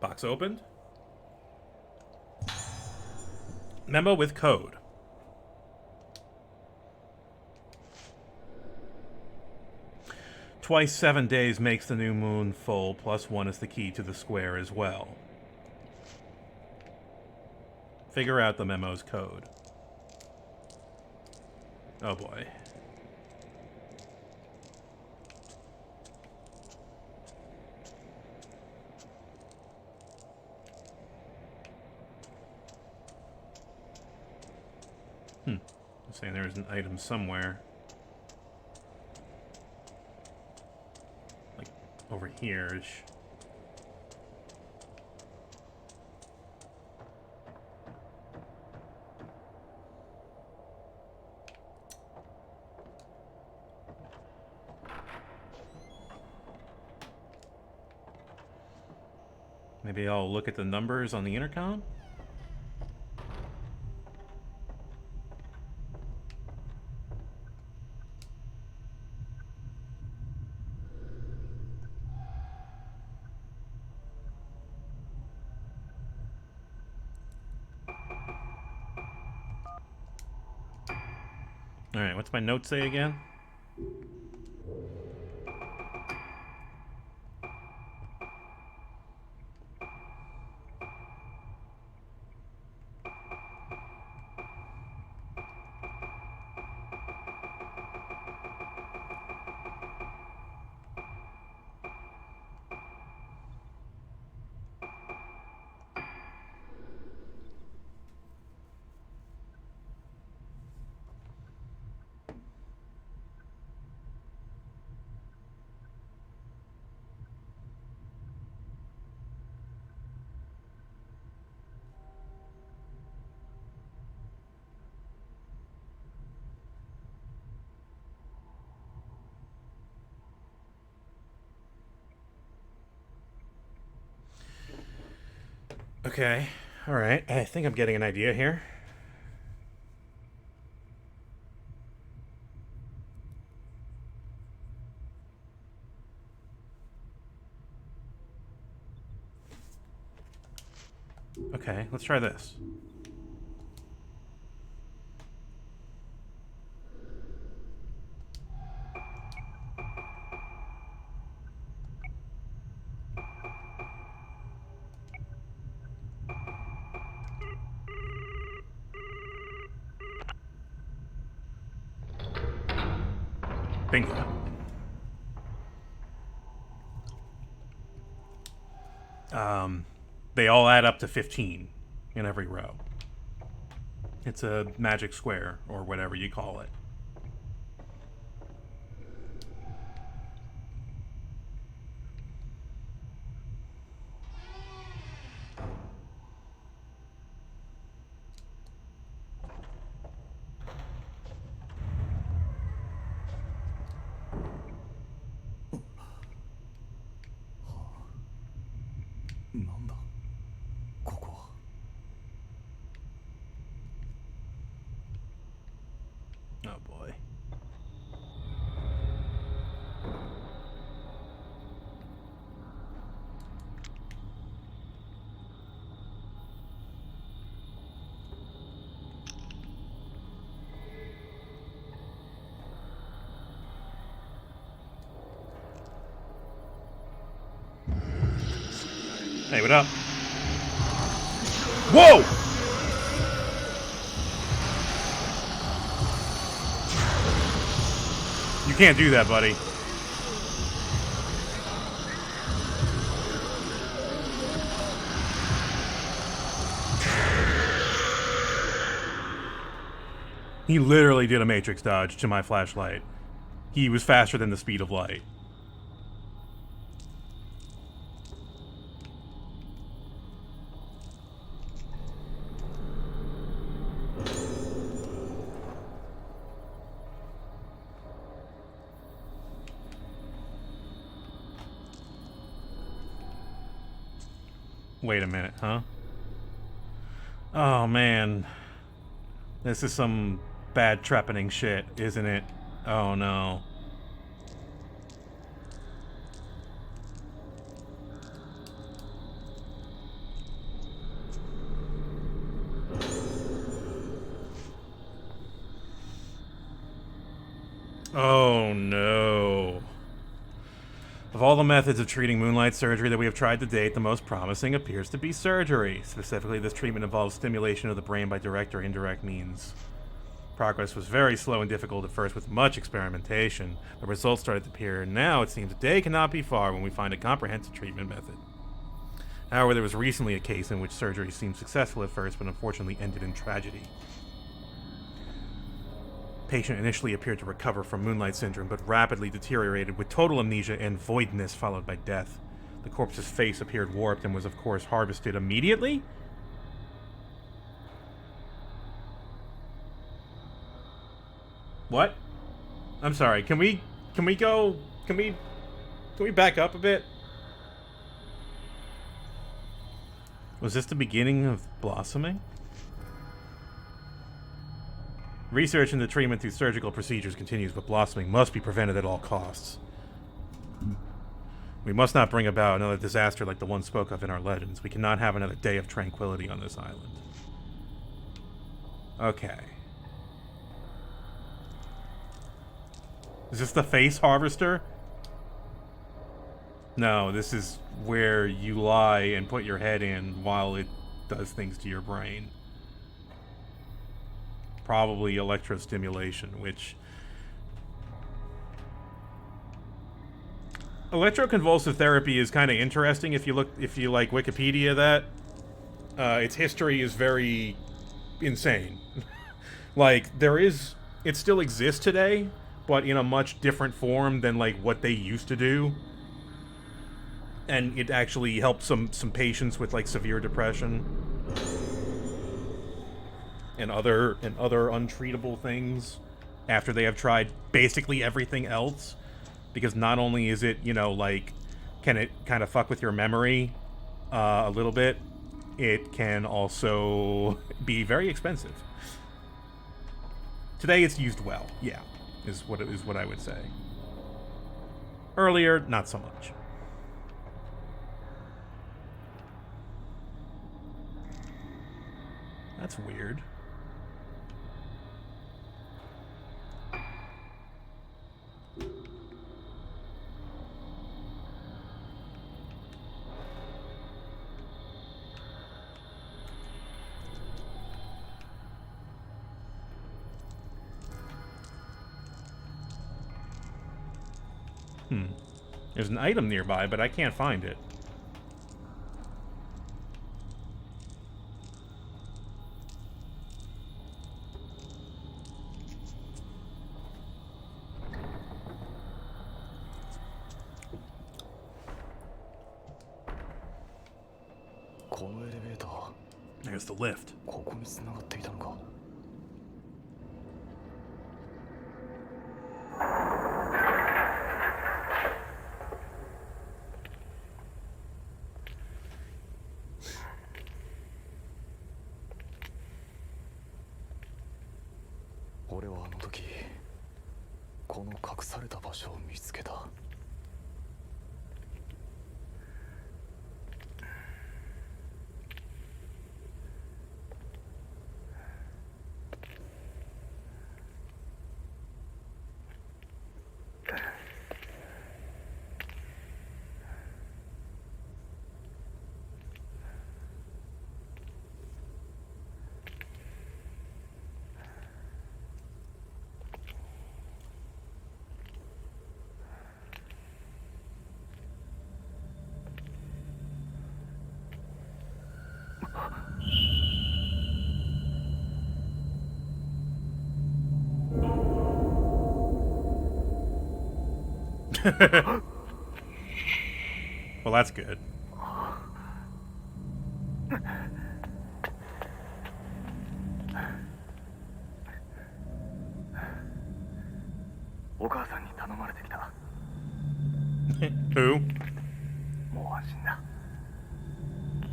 Box opened. Memo with code. Twice 7 days makes the new moon full, plus 1 is the key to the square as well. Figure out the memo's code. Oh boy. I'm saying there's an item somewhere. Like, over here-ish. Maybe I'll look at the numbers on the intercom? Alright, what's my note say again? Okay, alright. I think I'm getting an idea here. Okay, let's try this. Bingo. They all add up to 15 in every row. It's a magic square, or whatever you call it. Oh boy. Hey, what up? Whoa! You can't do that, buddy. He literally did a matrix dodge to my flashlight. He was faster than the speed of light. Wait a minute, huh? Oh, man. This is some bad trepanning shit, isn't it? Oh, no. Oh, no. Of all the methods of treating moonlight surgery that we have tried to date, the most promising appears to be surgery. Specifically, this treatment involves stimulation of the brain by direct or indirect means. Progress was very slow and difficult at first with much experimentation. The results started to appear, and now it seems a day cannot be far when we find a comprehensive treatment method. However, there was recently a case in which surgery seemed successful at first, but unfortunately ended in tragedy. Patient initially appeared to recover from Moonlight Syndrome, but rapidly deteriorated with total amnesia and voidness followed by death. The corpse's face appeared warped and was, of course, harvested immediately? What? I'm sorry. Can we back up a bit? Was this the beginning of blossoming? Research into treatment through surgical procedures continues, but blossoming must be prevented at all costs. We must not bring about another disaster like the one spoke of in our legends. We cannot have another day of tranquility on this island. Okay. Is this the face harvester? No, this is where you lie and put your head in while it does things to your brain. Probably electrostimulation, which... Electroconvulsive therapy is kind of interesting if you like Wikipedia that. Its history is very insane. Like, it still exists today, but in a much different form than, like, what they used to do. And it actually helped some patients with, like, severe depression. And other untreatable things after they have tried basically everything else. Because not only is it, like, can it kind of fuck with your memory a little bit, it can also be very expensive. Today it's used well, yeah, is what I would say. Earlier, not so much. That's weird. There's an item nearby, but I can't find it. There's the lift. Well, that's good. Who?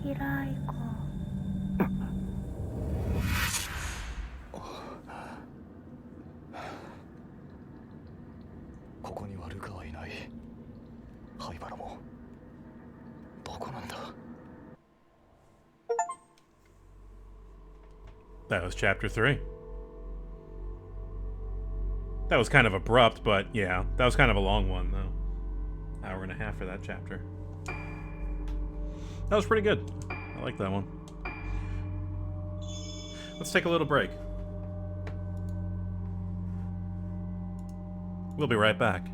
嫌いか。ここにはルカはいない。灰原もどこなんだ。 That was chapter 3. That was kind of abrupt, but yeah, that was kind of a long one, though. Hour and a half for that chapter. That was pretty good. I like that one. Let's take a little break. We'll be right back.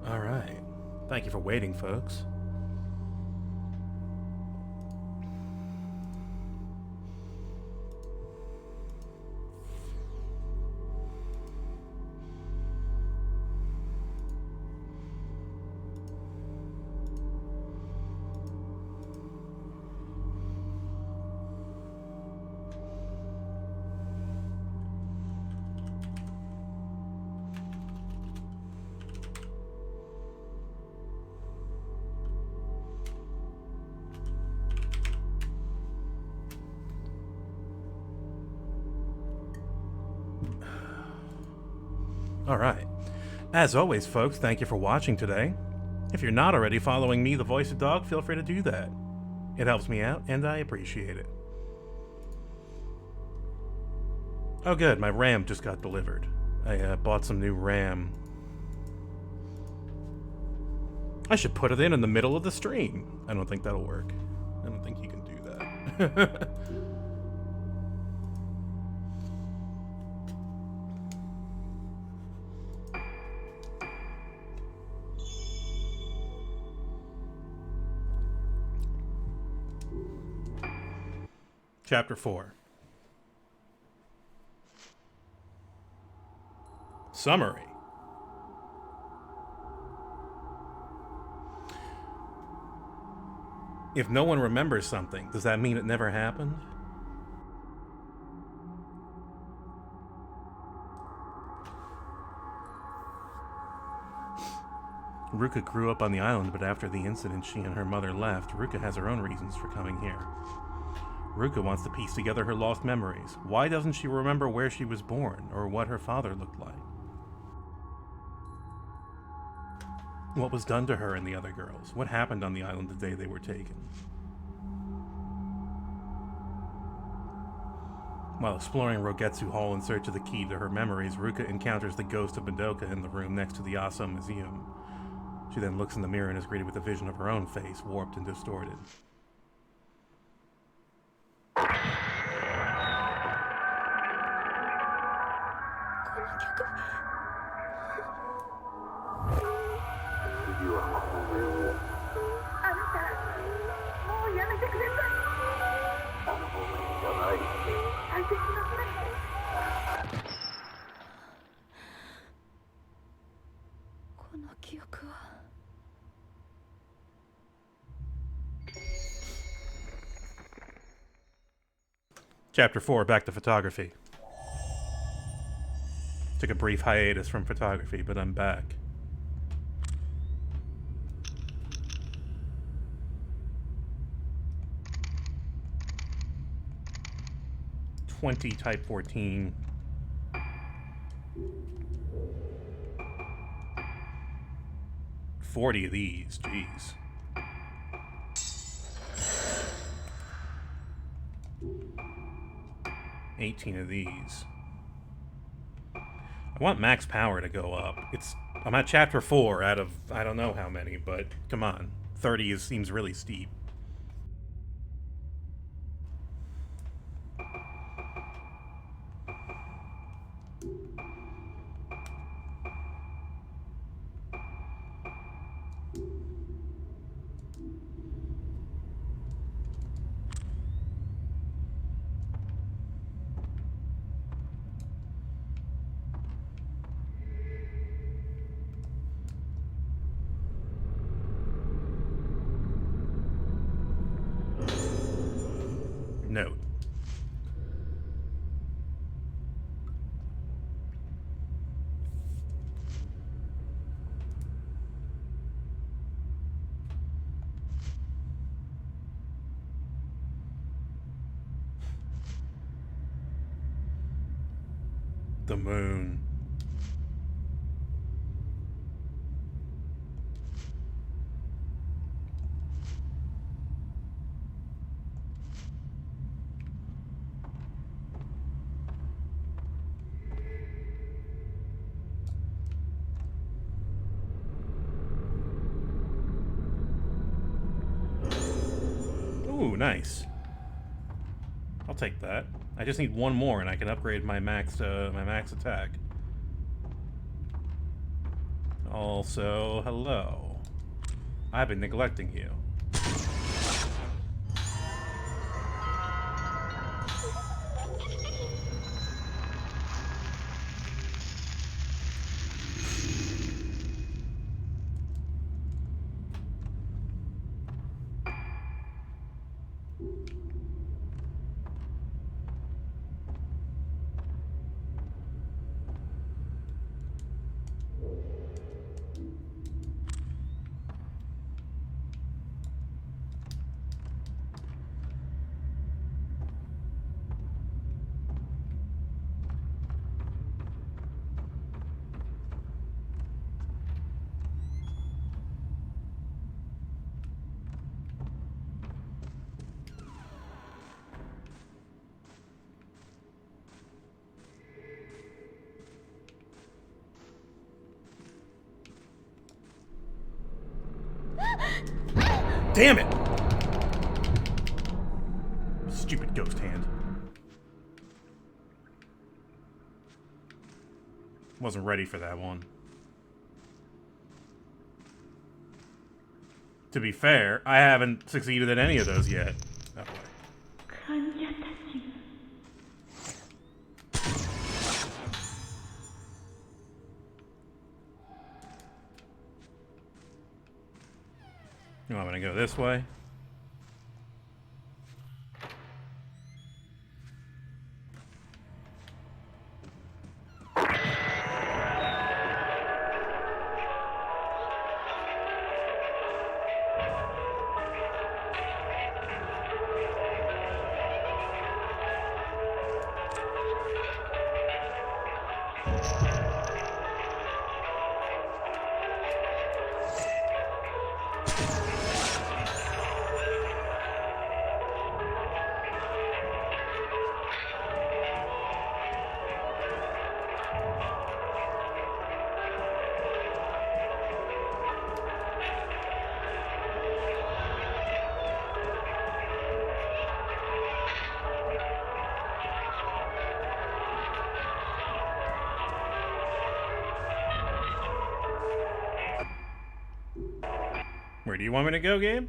All right. Thank you for waiting, folks. All right. As always, folks, thank you for watching today. If you're not already following me, the voice of dog, feel free to do that. It helps me out, and I appreciate it. Oh good, my RAM just got delivered. I bought some new RAM. I should put it in the middle of the stream. I don't think that'll work. I don't think you can do that. Chapter 4. Summary. If no one remembers something, does that mean it never happened? Ruka grew up on the island, but after the incident she and her mother left, Ruka has her own reasons for coming here. Ruka wants to piece together her lost memories. Why doesn't she remember where she was born, or what her father looked like? What was done to her and the other girls? What happened on the island the day they were taken? While exploring Rogetsu Hall in search of the key to her memories, Ruka encounters the ghost of Madoka in the room next to the Asa Museum. She then looks in the mirror and is greeted with a vision of her own face, warped and distorted. この記憶は。 Chapter 4, back to photography. Took a brief hiatus from photography, but I'm back. Type 14. $40 of these, jeez. $18 of these. I want max power to go up. I'm at chapter 4 out of I don't know how many, but come on. 30 seems really steep. Note. The moon. Ooh, nice. I'll take that. I just need one more and I can upgrade my max attack. Also, hello. I've been neglecting you. Damn it! Stupid ghost hand. Wasn't ready for that one. To be fair, I haven't succeeded at any of those yet. Oh boy. Oh, I'm gonna go this way. Where do you want me to go, game?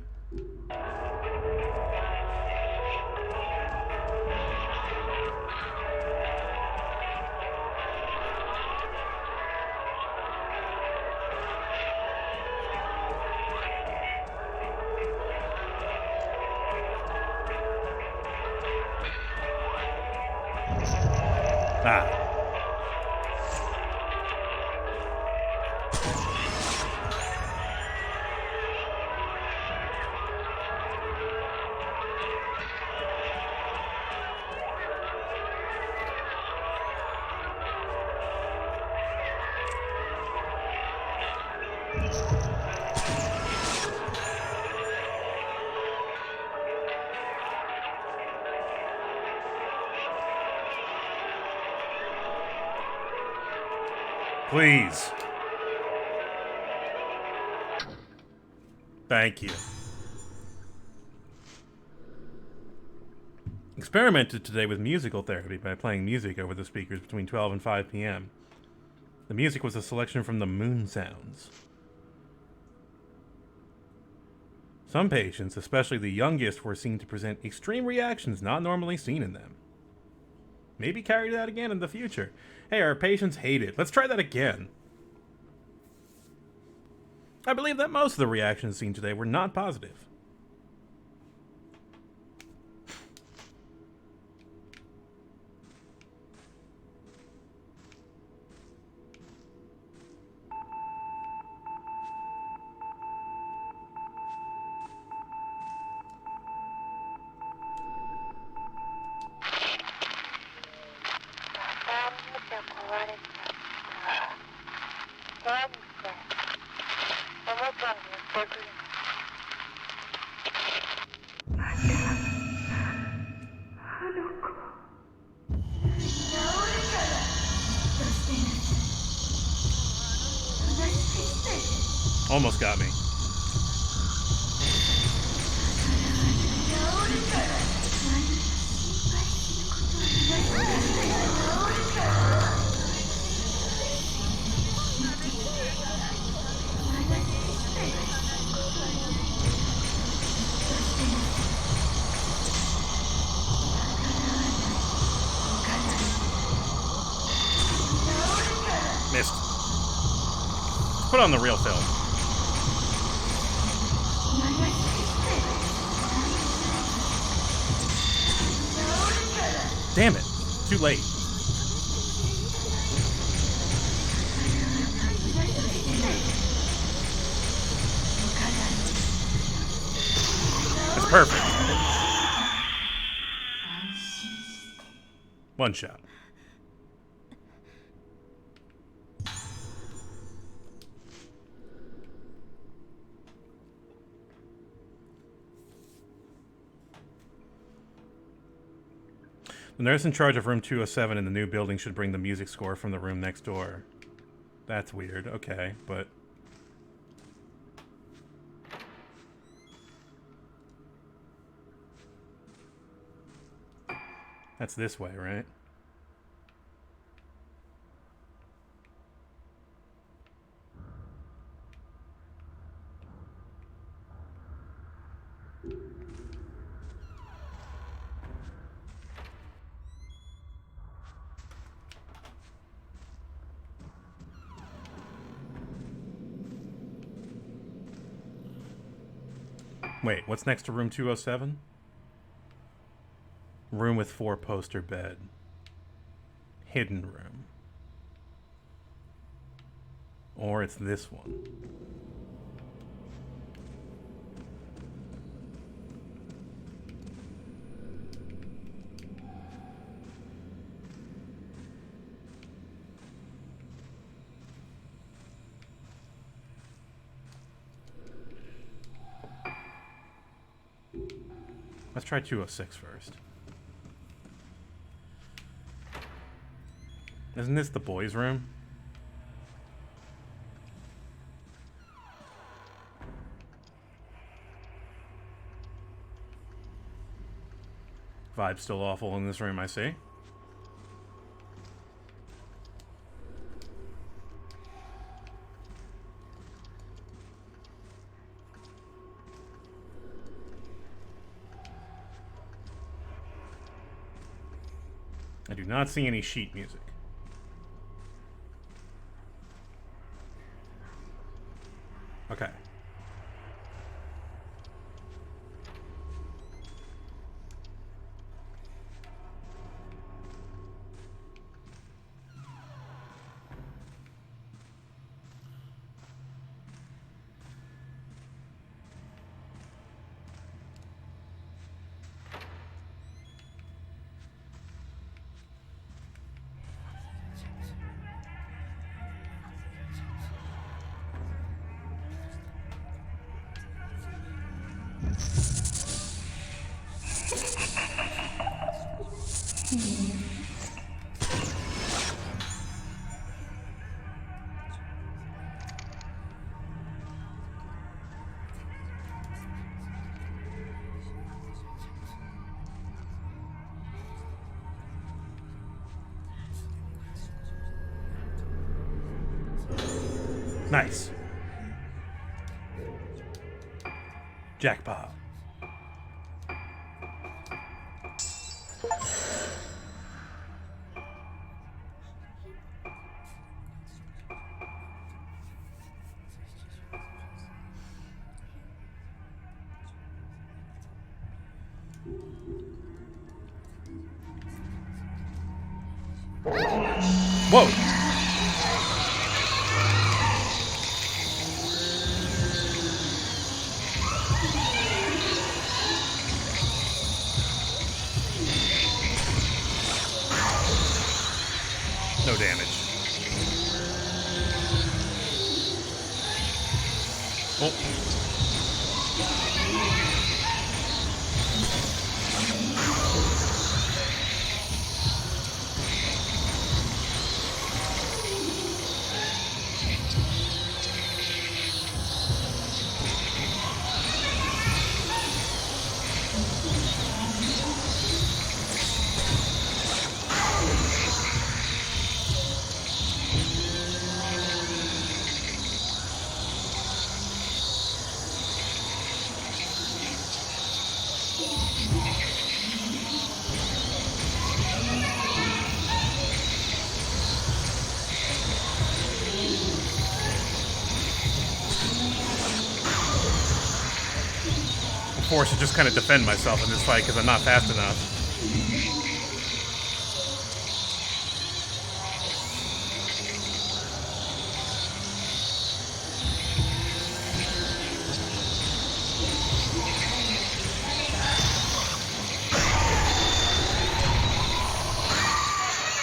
Ah. Please. Thank you. Experimented today with musical therapy by playing music over the speakers between 12 and 5 p.m. The music was a selection from the Moon Sounds. Some patients, especially the youngest, were seen to present extreme reactions not normally seen in them. Maybe carry that again in the future. Hey, our patients hate it. Let's try that again. I believe that most of the reactions seen today were not positive. Almost got me. Missed. Let's put on the real film. Damn it. Too late. That's perfect. One shot. The nurse in charge of room 207 in the new building should bring the music score from the room next door. That's weird. Okay, but... That's this way, right? Wait, what's next to room 207? Room with 4-poster bed. Hidden room. Or it's this one. Let's try 206 first. Isn't this the boys' room? Vibe's still awful in this room, I see. I do not see any sheet music. Okay. Nice. Jackpot. Whoa. No damage. Oh. Forced to just kind of defend myself in this fight because I'm not fast enough.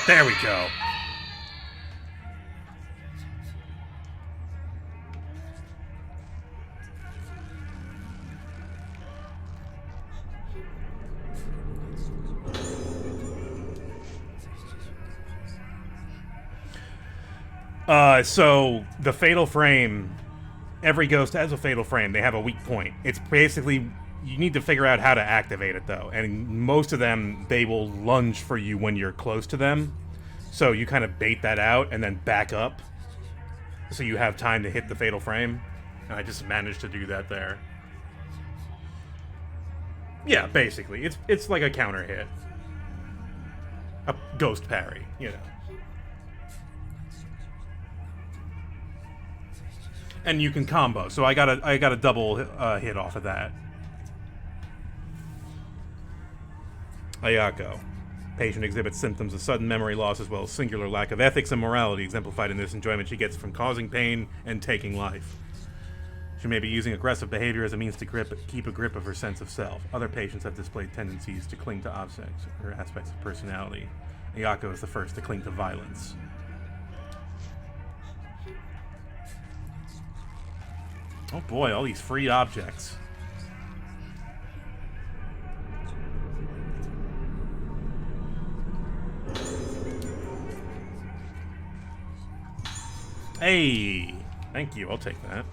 There we go. So the fatal frame, every ghost has a fatal frame. They have a weak point. It's basically, you need to figure out how to activate it though. And most of them, they will lunge for you when you're close to them. So you kind of bait that out and then back up. So you have time to hit the fatal frame. And I just managed to do that there. Yeah, basically. It's like a counter hit. A ghost parry, you know. And you can combo, so I got a double hit off of that. Ayako. Patient exhibits symptoms of sudden memory loss as well as singular lack of ethics and morality, exemplified in this enjoyment she gets from causing pain and taking life. She may be using aggressive behavior as a means to keep a grip of her sense of self. Other patients have displayed tendencies to cling to objects or aspects of personality. Ayako is the first to cling to violence. Oh boy, all these free objects. Hey! Thank you, I'll take that.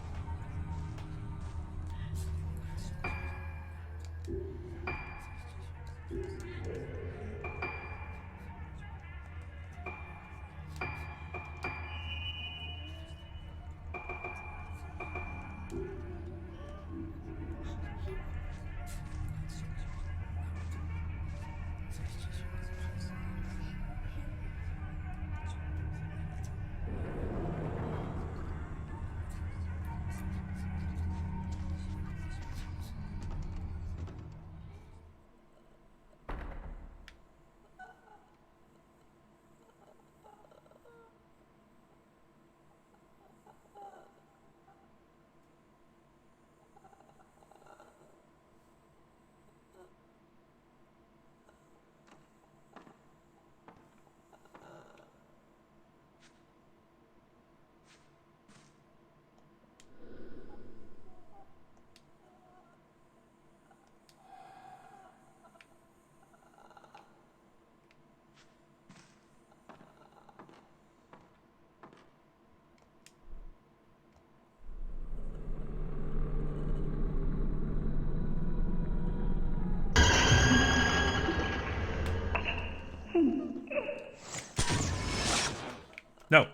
No.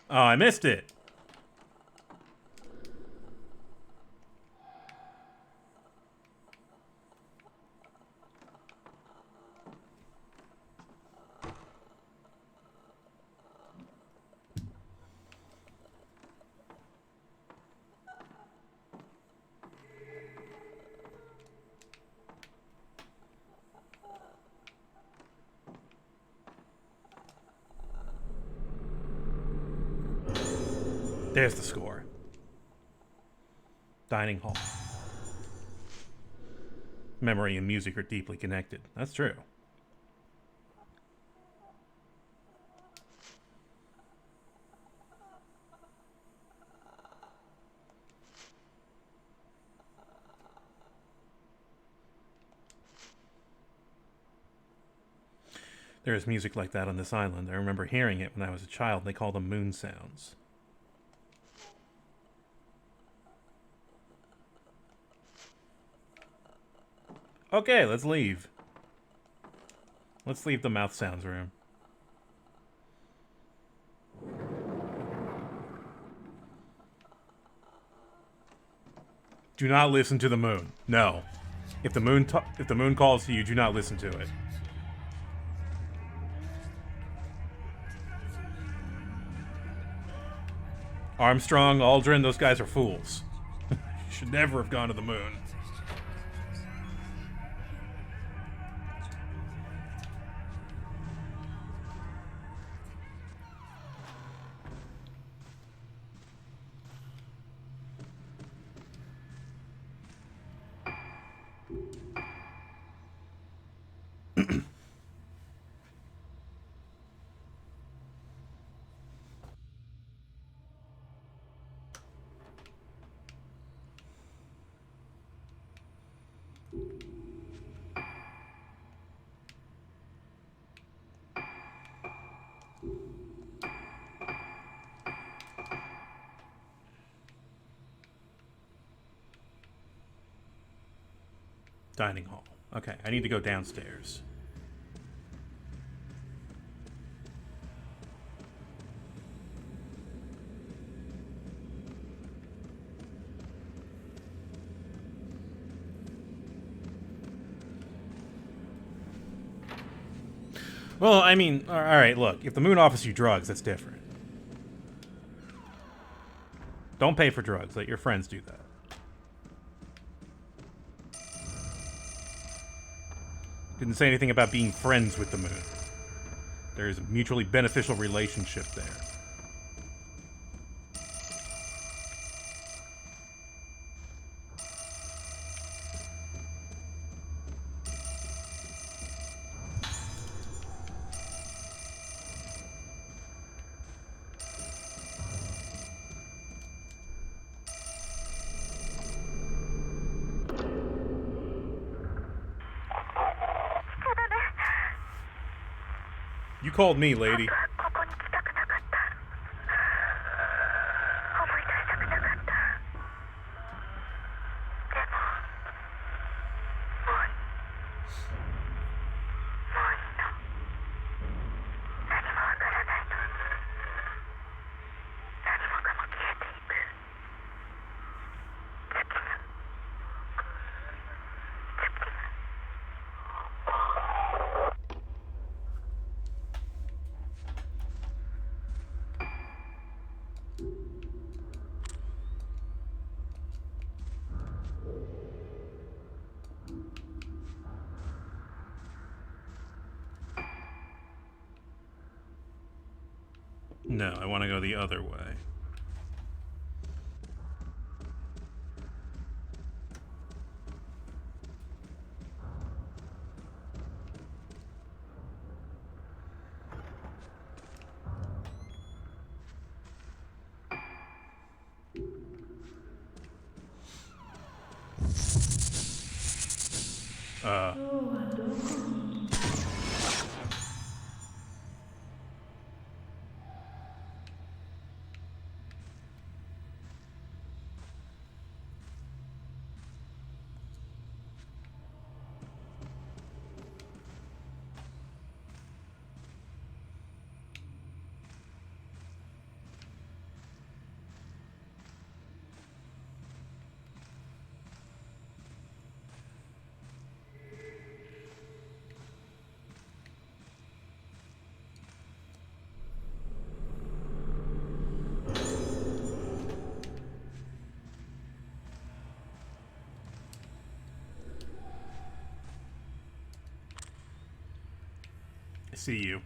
Oh, I missed it. There's the score. Dining hall. Memory and music are deeply connected. That's true. There is music like that on this island. I remember hearing it when I was a child. They call them moon sounds. Okay, let's leave. Let's leave the mouth sounds room. Do not listen to the moon. No. If the moon calls to you, do not listen to it. Armstrong, Aldrin, those guys are fools. Should never have gone to the moon. Dining hall. Okay, I need to go downstairs. Well, I mean, alright, look. If the moon offers you drugs, that's different. Don't pay for drugs. Let your friends do that. Didn't say anything about being friends with the moon. There's a mutually beneficial relationship there. You called me, lady. ここに来たくなかった。思い出したくなかった。でも、もういいの。何もわからないの。何もかも消えていく。月が。No, I want to go the other way. see you.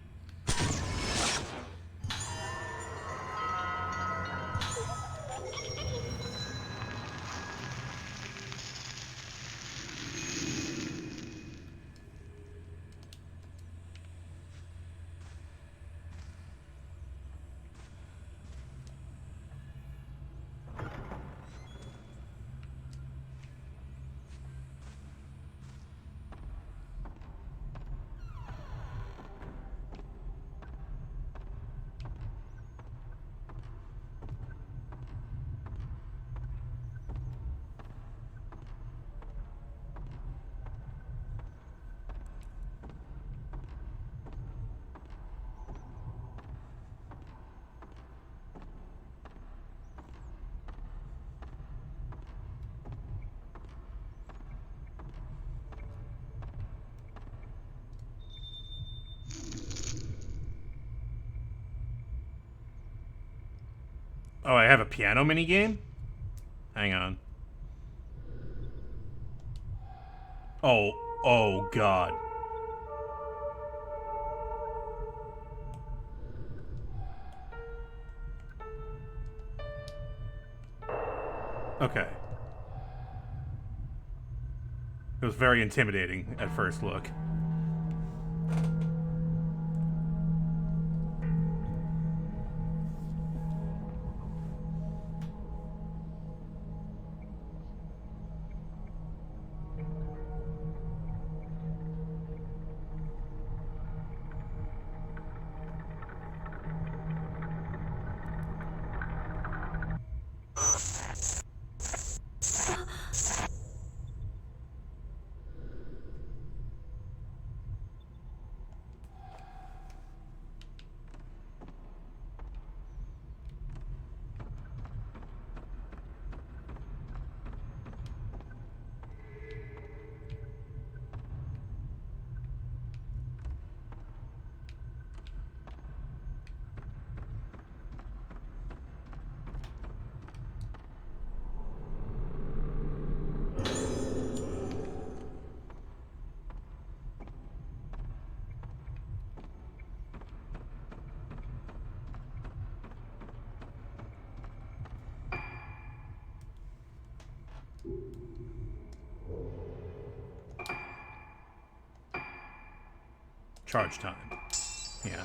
Oh, I have a piano minigame? Hang on. Oh god. Okay. It was very intimidating at first look. Charge time. Yeah.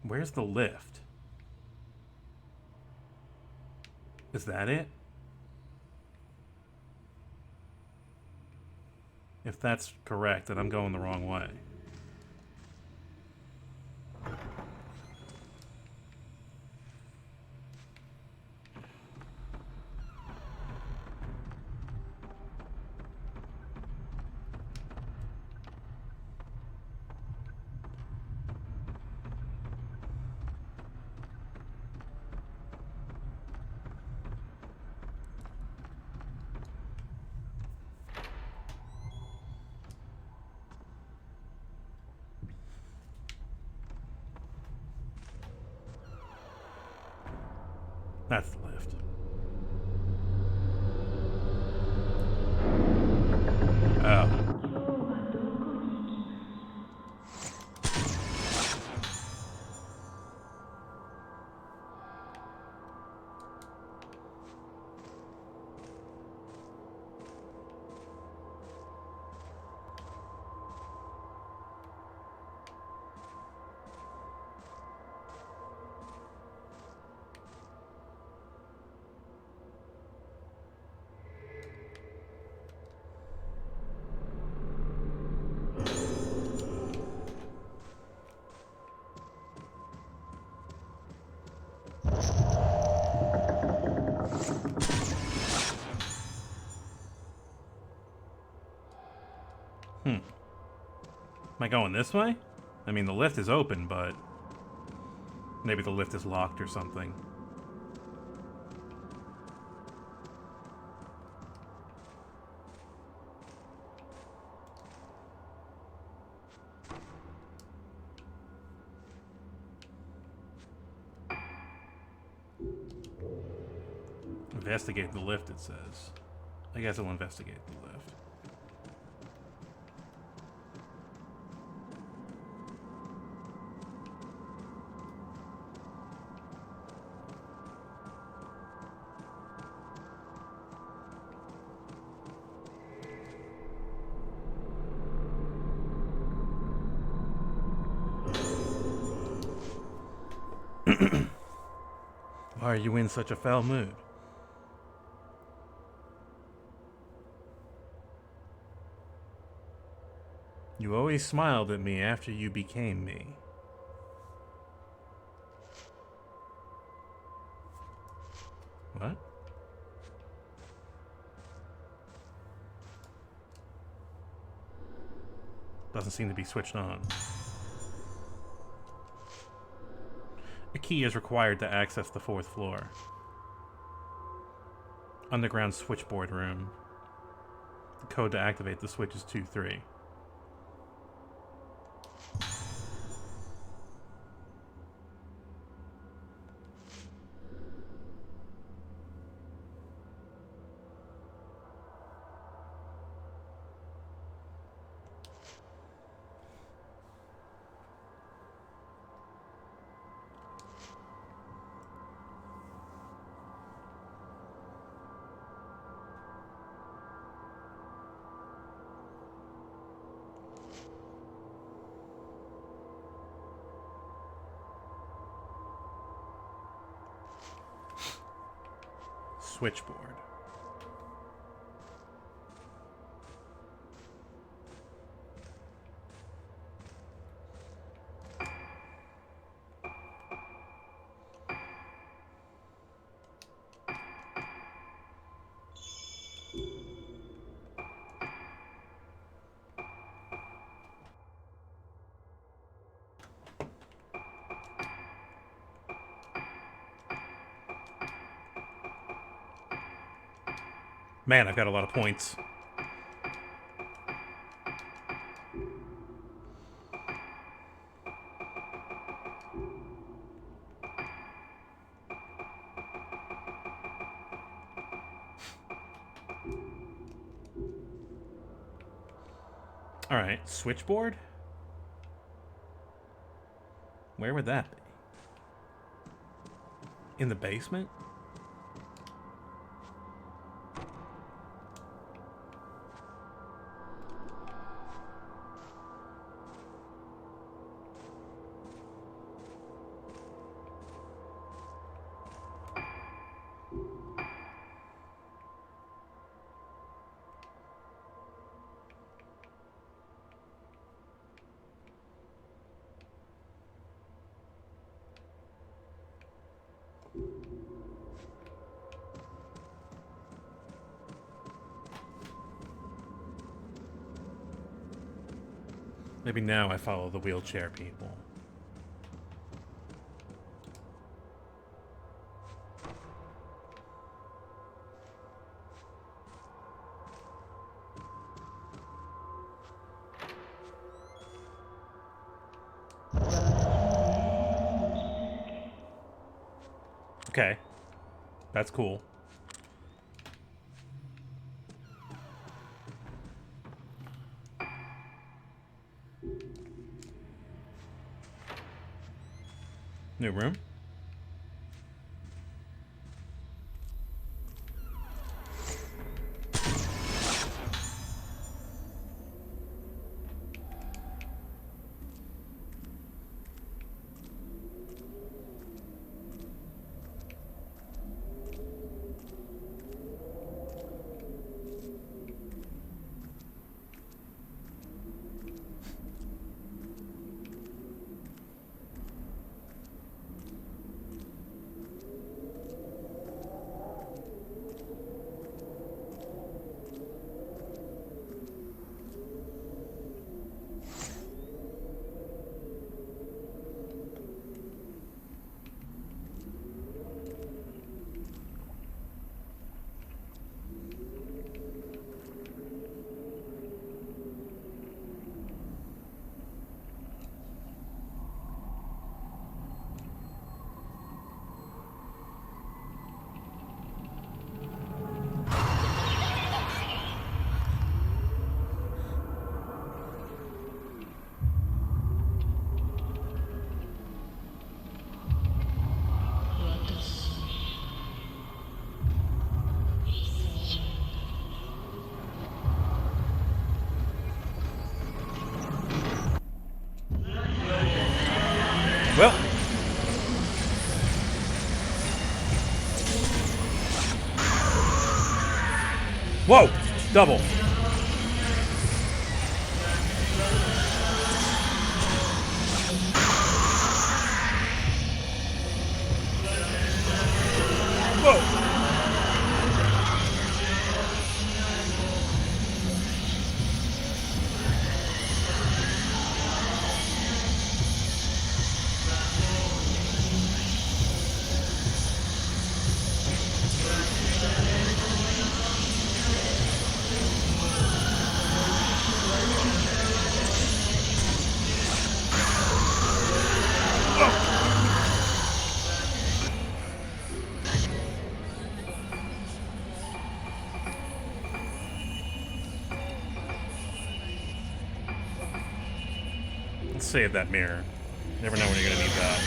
Where's the lift? Is that it? If that's correct, then I'm going the wrong way. That's the lift. Oh. Am I going this way? I mean, the lift is open, but maybe the lift is locked or something. Investigate the lift, it says. I guess I'll investigate the lift. Why are you in such a foul mood? You always smiled at me after you became me. What? Doesn't seem to be switched on. A key is required to access the 4th floor. Underground switchboard room. The code to activate the switch is 23. Switchboard. Man, I've got a lot of points. Alright, switchboard? Where would that be? In the basement? Maybe now I follow the wheelchair people. Okay. That's cool. New room? Whoa! Double. Whoa! Let's save that mirror. Never know when you're gonna need that.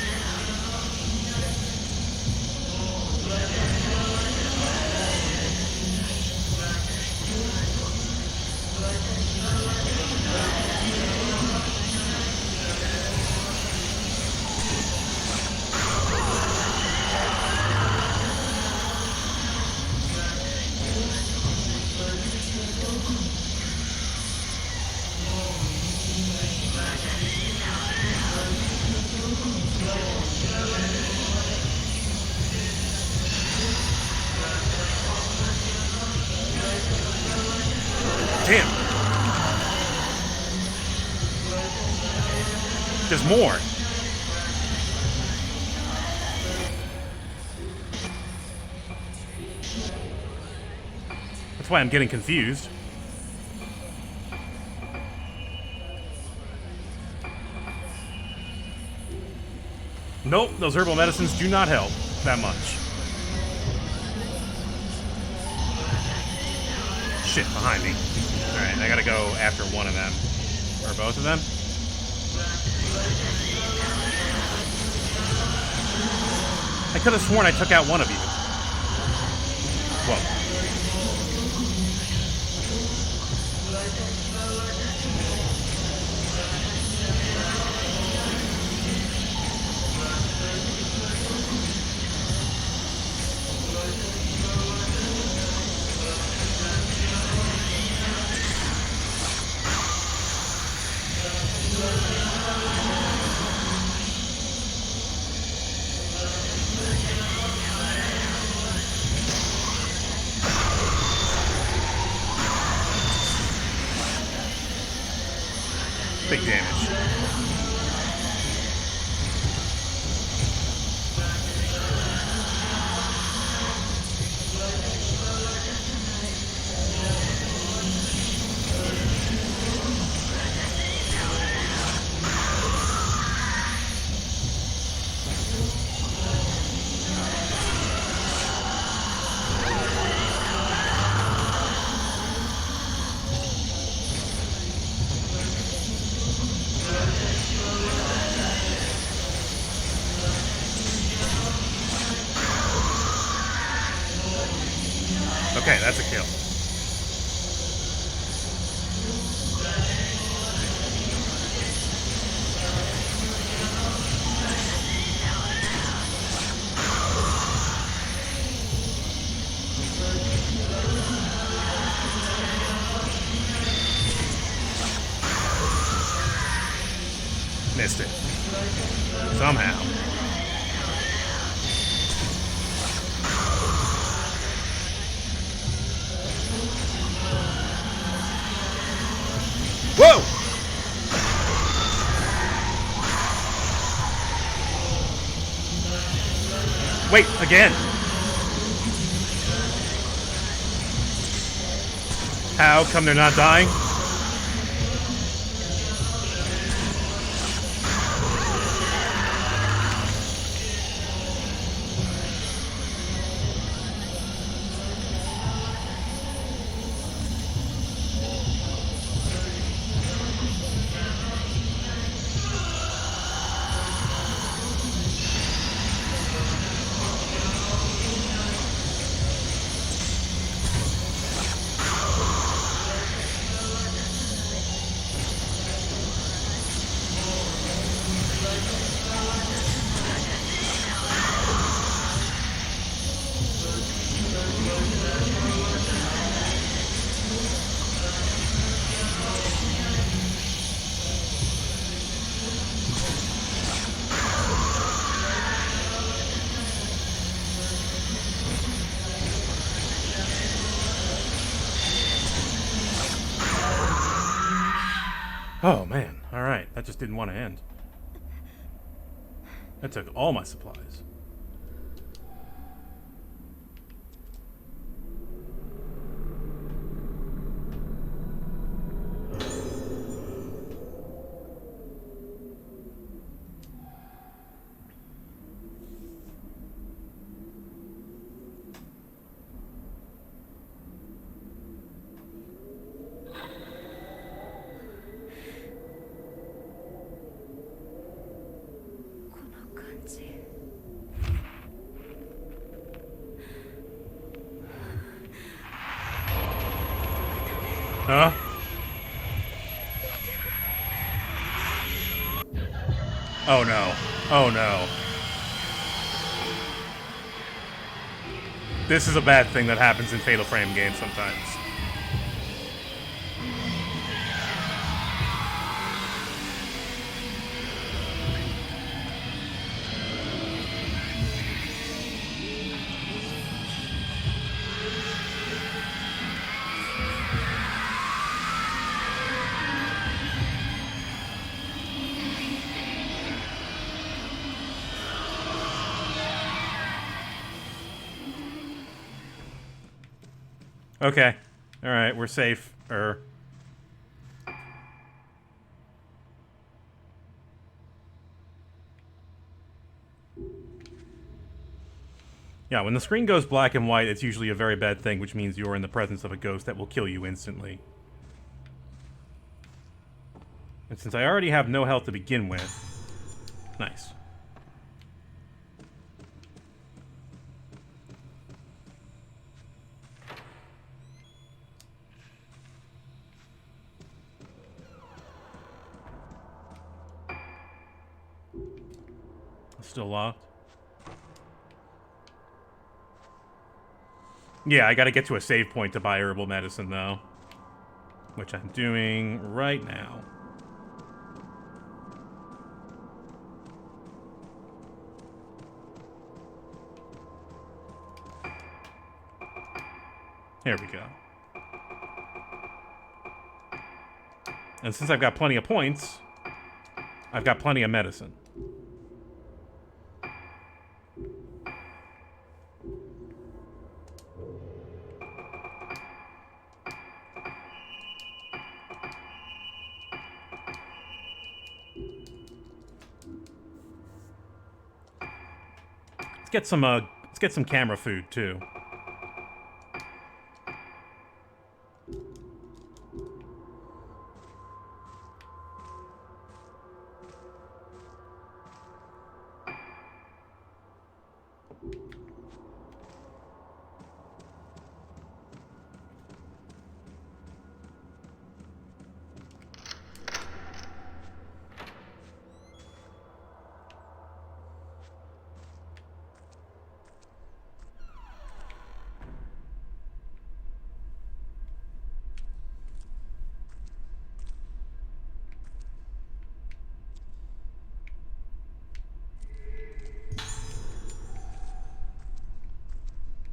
Damn. There's more. That's why I'm getting confused. Nope, those herbal medicines do not help that much. Shit, behind me. Alright, I gotta go after one of them. Or both of them? I could have sworn I took out one of you. Whoa. Big damage. Okay, that's a kill. Missed it. Somehow. Whoa! Wait, again. How come they're not dying? Oh, man. Alright, that just didn't want to end. That took all my supplies. Huh? Oh no. Oh no. This is a bad thing that happens in Fatal Frame games sometimes. Okay. Alright, we're safe. Yeah, when the screen goes black and white, it's usually a very bad thing, which means you're in the presence of a ghost that will kill you instantly. And since I already have no health to begin with... Nice. Still locked? Yeah, I gotta get to a save point to buy herbal medicine, though. Which I'm doing right now. Here we go. And since I've got plenty of points, I've got plenty of medicine. Let's get some camera food too.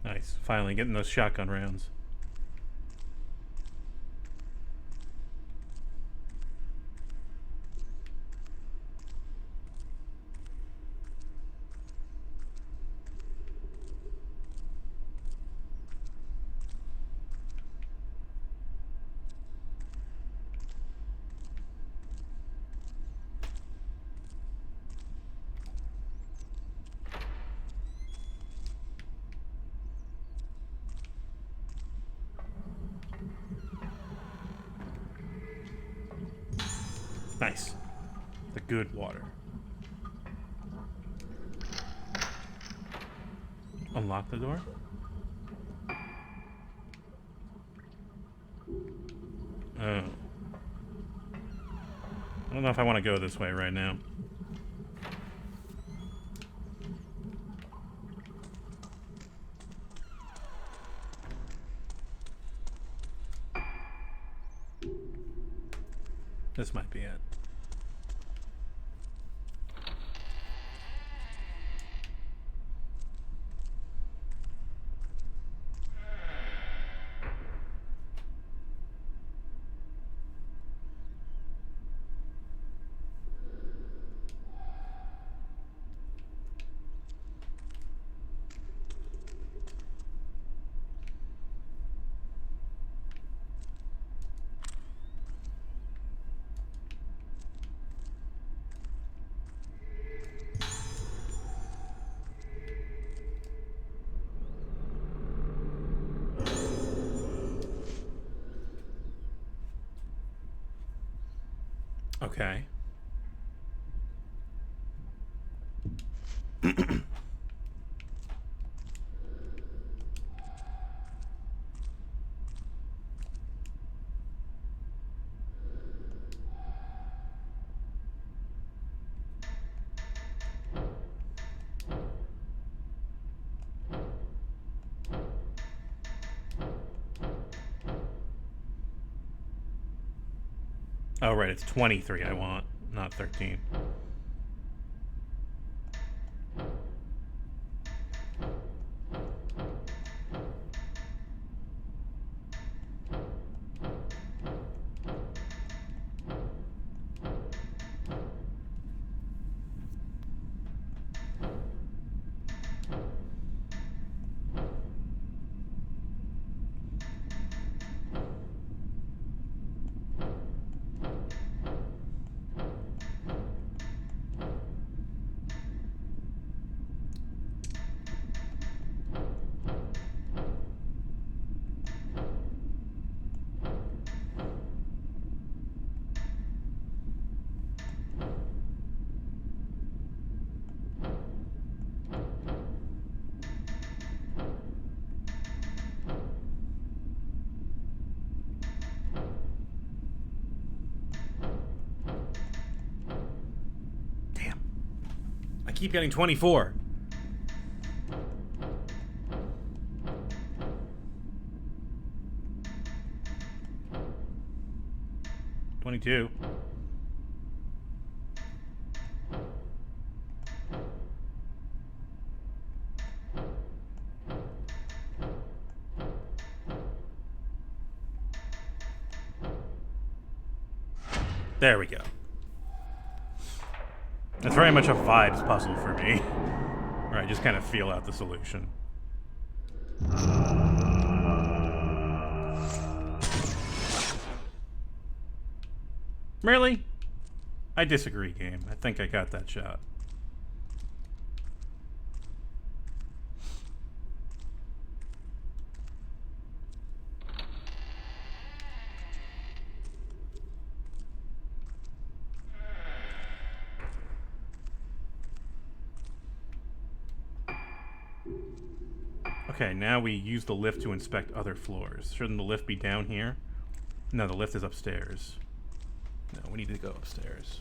Nice. Finally getting those shotgun rounds. Nice. The good water. Unlock the door? Oh. I don't know if I want to go this way right now. This might be it. Okay. Oh, right, it's 23 I want, not 13. Damn. I keep getting 24. $22. There we go. It's very much a vibes puzzle for me, where I just kind of feel out the solution. Really? I disagree, game. I think I got that shot. Okay, now we use the lift to inspect other floors. Shouldn't the lift be down here? No, the lift is upstairs. No, we need to go upstairs.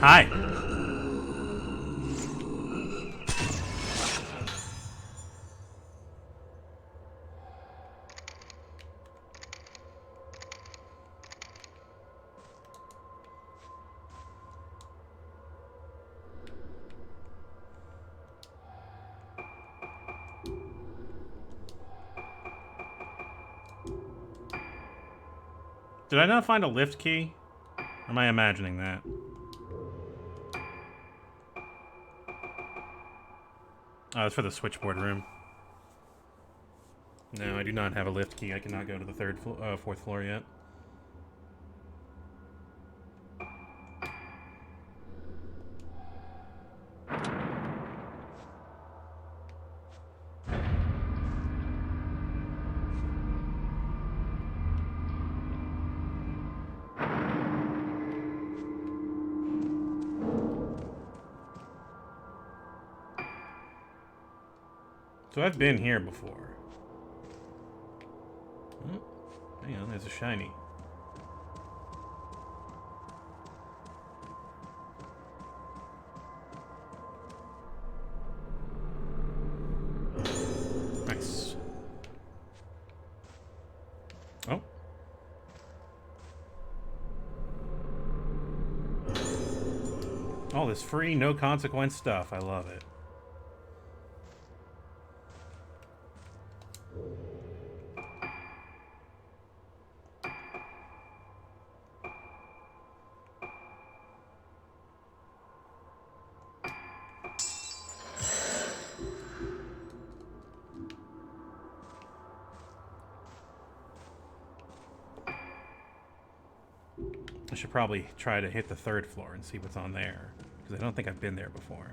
Hi. Did I not find a lift key? Or am I imagining that? Oh, it's for the switchboard room. No, I do not have a lift key. I cannot go to the fourth floor yet. So I've been here before. Oh, hang on, there's a shiny. Nice. All this free, no consequence stuff. I love it. I should probably try to hit the 3rd floor and see what's on there, because I don't think I've been there before.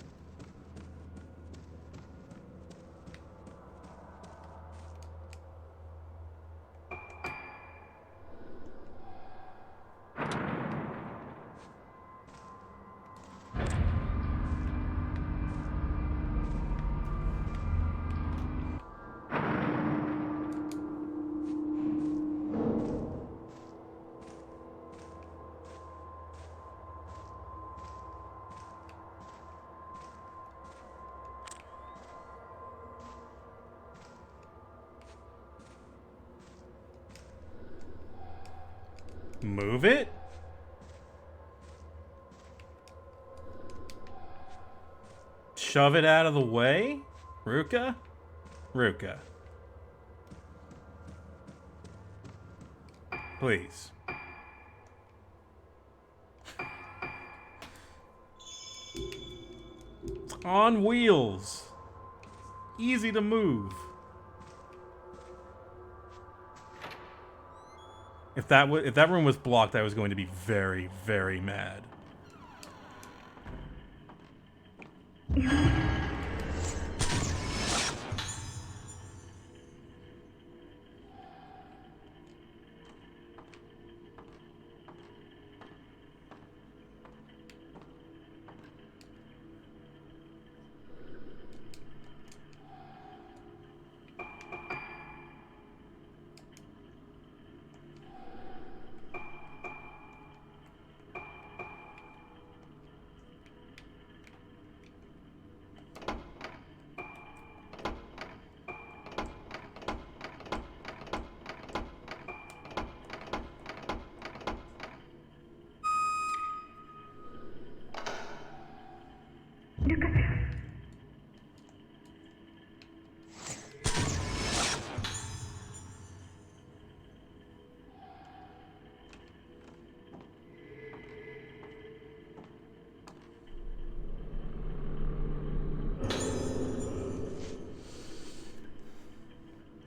Move it? Shove it out of the way? Ruka? Ruka. Please. It's on wheels. Easy to move. If that room was blocked, I was going to be very, very mad.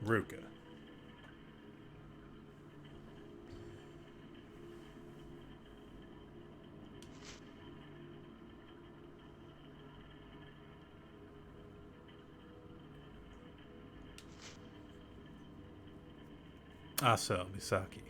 Ruka. Aso Misaki.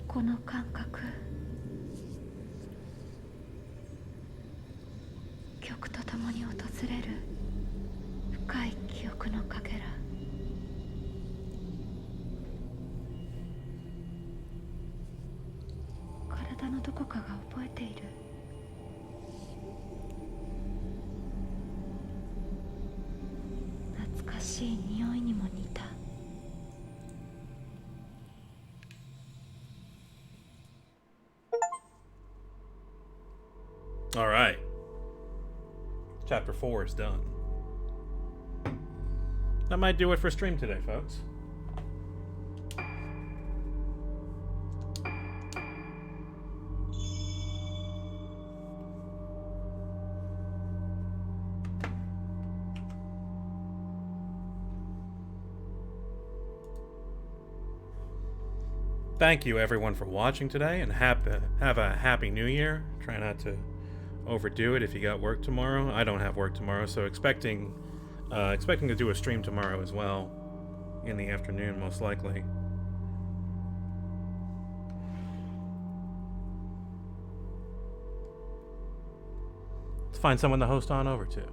この感覚、曲とともに訪れる深い記憶のかけら。体のどこかが覚えている。懐かしい匂いにも似た。All right. Chapter 4 is done. That might do it for stream today, folks. Thank you everyone for watching today, and have a happy new year. Try not to overdo it if you got work tomorrow. I don't have work tomorrow, so expecting to do a stream tomorrow as well, in the afternoon most likely. Let's find someone to host on over to.